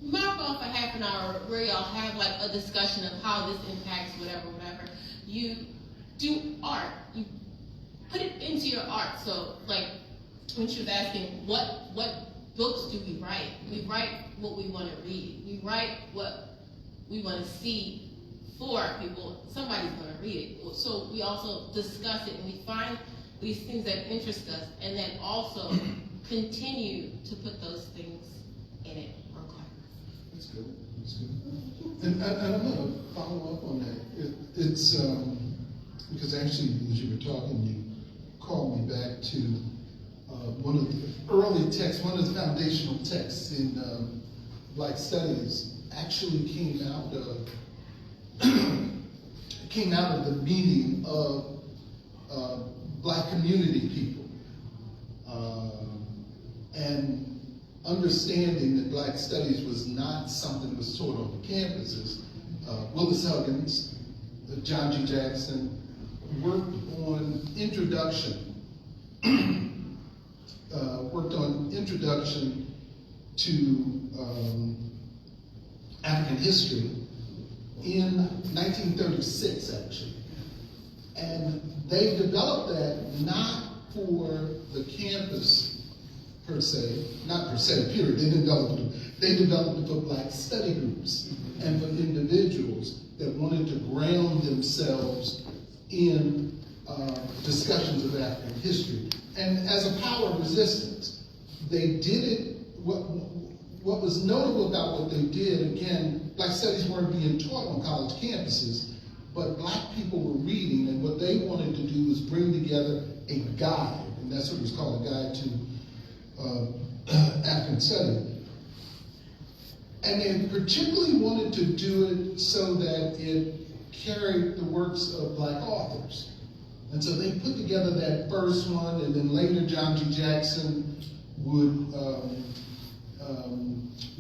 mark off a half an hour where y'all have like a discussion of how this impacts whatever. You do art. You put it into your art. So like when she was asking what books do we write? We write what we want to read. We write what we want to see for our people. Somebody's going to read it. So we also discuss it and we find these things that interest us and then also continue to put those things in it. That's good. That's good. And I'm going to follow up on that. It's because actually as you were talking, you called me back to one of the early texts, one of the foundational texts in Black Studies actually came out of the meaning of Black community people and understanding that Black Studies was not something that was taught on the campuses. Willis Huggins, John G. Jackson worked on introduction to African history in 1936, actually. And they developed that not for the campus per se, not per se, period. They developed it for Black study groups and for individuals that wanted to ground themselves in discussions of African history. And as a power of resistance, they did it. What was notable about what they did, again, Black studies weren't being taught on college campuses, but Black people were reading, and what they wanted to do was bring together a guide, and that's what it was called, a guide to African study. And they particularly wanted to do it so that it carried the works of Black authors. And so they put together that first one, and then later John G. Jackson would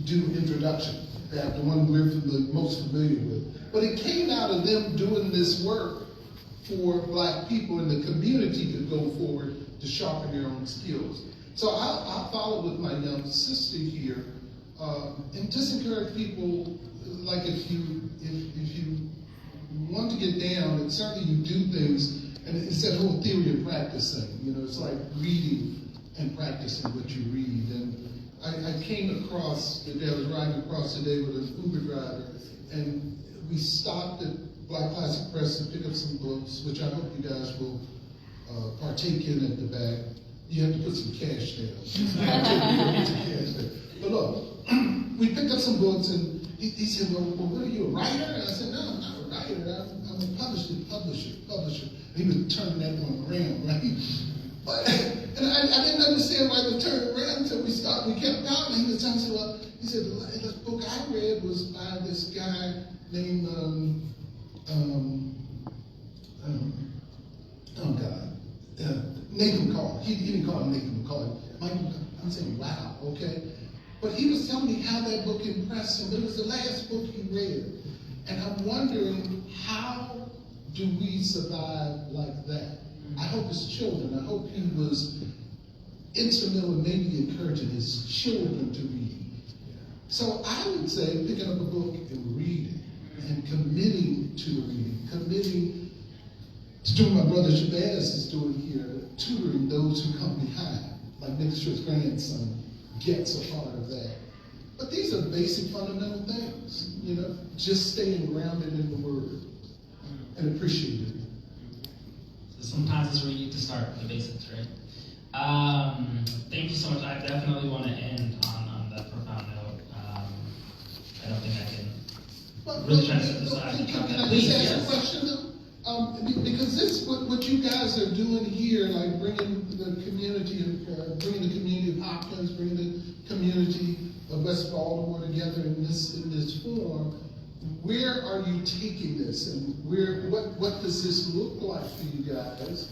do introduction, that the one we're most familiar with. But it came out of them doing this work for Black people in the community to go forward to sharpen their own skills. So I'll follow with my young sister here, and just encourage people, like if you want to get down, and certainly you do things, and it's that whole theory of practice thing. You know, it's like reading and practicing what you read. And I came across, I was riding across today with an Uber driver, and we stopped at Black Classic Press to pick up some books, which I hope you guys will partake in at the back. You have to put some cash down. But look, we picked up some books, and he said, well, what are you, a writer? And I said, no, I'm not a writer. I'm a publisher. He was turning that one around, right? But, and I didn't understand why he was turning around until we kept going. And he was telling me, well, he said, the book I read was by this guy named, Nathan McCall. He didn't call him Nathan McCall. I'm saying, wow, okay. But he was telling me how that book impressed him. It was the last book he read. And I'm wondering, how do we survive like that? I hope his children, I hope he was instrumental in maybe encouraging his children to read. So I would say picking up a book and reading, and committing to the reading, committing to doing what my brother Shabazz is doing here, tutoring those who come behind, like making sure his grandson gets a part of that. But these are basic fundamental things, you know, just staying grounded in the Word and appreciating it. So sometimes it's where you need to start with the basics, right? Thank you so much. I definitely want to end on that profound note. I don't think I can really try to set this aside. Can I just ask a question though? Because this, what you guys are doing here, like bringing the community of Hopkins, bringing the community of West Baltimore together in this form, where are you taking this, and what does this look like for you guys?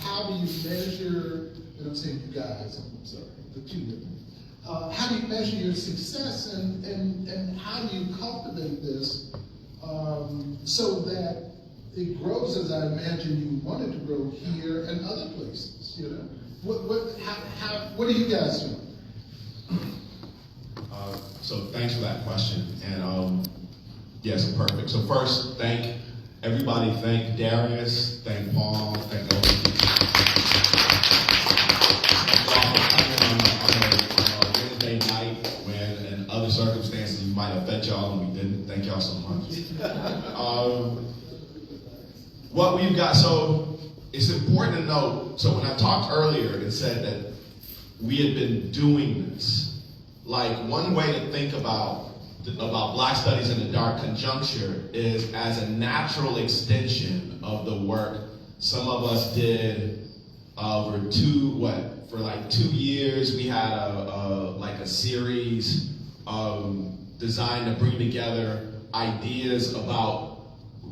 How do you measure? And I'm saying you guys. I'm sorry, the two of them. How do you measure your success, and how do you cultivate this so that it grows as I imagine you want it to grow here and other places? You know, what are you guys doing? So thanks for that question. And yes, perfect. So first, thank everybody. Thank Darius. Thank Paul. Thank Olakekan. On a Wednesday night when in other circumstances you might have fed y'all and we didn't. Thank y'all so much. What we've got, so it's important to note, so when I talked earlier and said that we had been doing this, like one way to think about Black studies in the dark conjuncture is as a natural extension of the work some of us did for 2 years. We had a series designed to bring together ideas about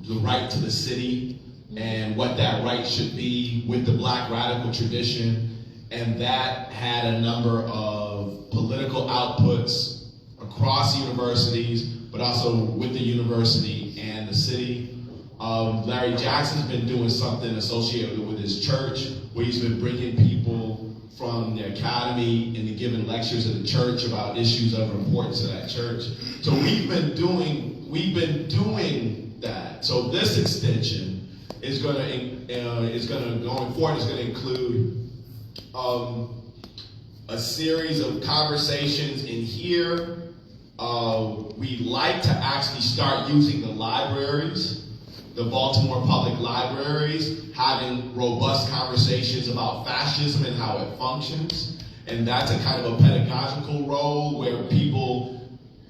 the right to the city and what that right should be with the Black radical tradition. And that had a number of political outputs across universities, but also with the university and the city. Larry Jackson's been doing something associated with his church, where he's been bringing people from the academy and giving lectures at the church about issues of importance to that church. So we've been doing that. So this extension is going to going forward is going to include a series of conversations in here. We like to actually start using the libraries the Baltimore Public Libraries, having robust conversations about fascism and how it functions. And that's a kind of a pedagogical role where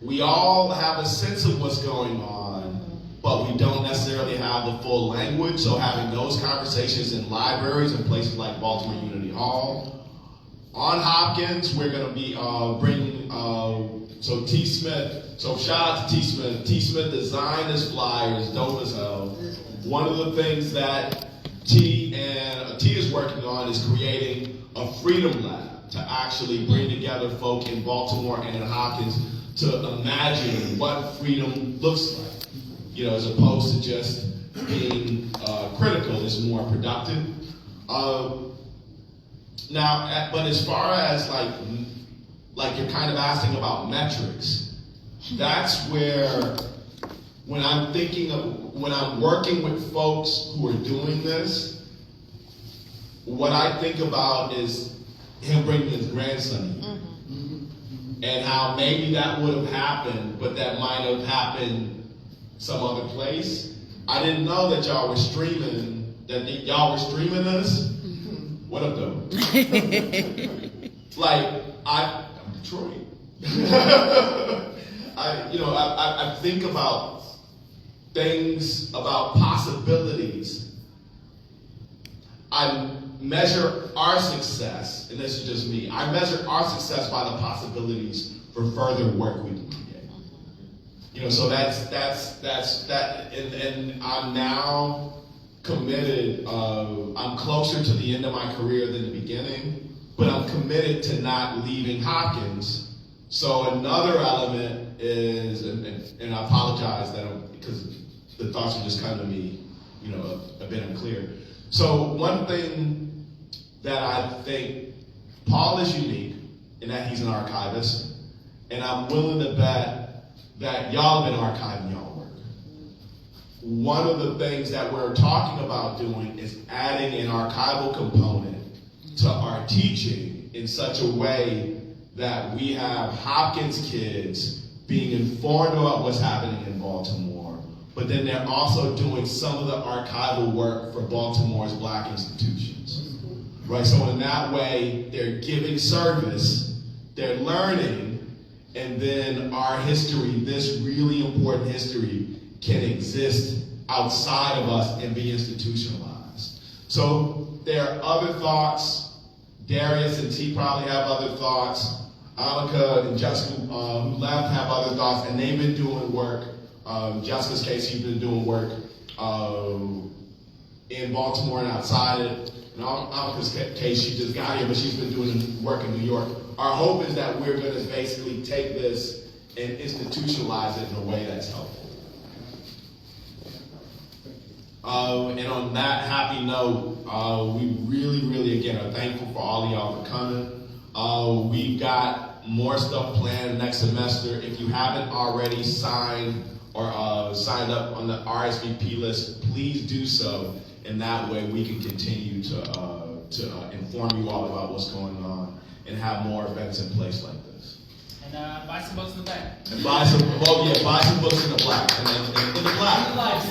we all have a sense of what's going on, but we don't necessarily have the full language. So having those conversations in libraries and places like Baltimore Unity Hall. On Hopkins, we're going to be bringing, so T. Smith, so shout out to T. Smith. T. Smith designed this flyer, it's dope as hell. One of the things that T is working on is creating a freedom lab to actually bring together folk in Baltimore and in Hopkins to imagine what freedom looks like. You know, as opposed to just being critical, is more productive. Now, but as far as like you're kind of asking about metrics, that's where when I'm working with folks who are doing this, what I think about is him bringing his grandson here. And how maybe that would have happened, but that might have happened some other place. I didn't know that y'all were streaming this. What up, though? I'm Detroit. I think about things, about possibilities. I measure our success, and this is just me. I measure our success by the possibilities for further work we can create. You know, so that's that, and I'm now committed. I'm closer to the end of my career than the beginning, but I'm committed to not leaving Hopkins. So another element is, and I apologize because the thoughts are just coming to me, you know, a bit unclear. So one thing that I think Paul is unique in that he's an archivist, and I'm willing to bet that y'all have been archiving y'all work. One of the things that we're talking about doing is adding an archival component to our teaching in such a way that we have Hopkins kids being informed about what's happening in Baltimore, but then they're also doing some of the archival work for Baltimore's Black institutions, right? So in that way, they're giving service, they're learning, and then our history, this really important history, can exist outside of us and be institutionalized. So there are other thoughts. Darius and T probably have other thoughts. Annika and Jessica, who left, have other thoughts, and they've been doing work. Jessica's case, she's been doing work in Baltimore and outside it. In Annika's case, she just got here, but she's been doing work in New York. Our hope is that we're going to basically take this and institutionalize it in a way that's helpful. And on that happy note, we really, really, again, are thankful for all of y'all for coming. We've got more stuff planned next semester. If you haven't already signed or signed up on the RSVP list, please do so. And that way we can continue to inform you all about what's going on and have more events in place like this. And buy some books in the back. And buy some books in the black. And in the black.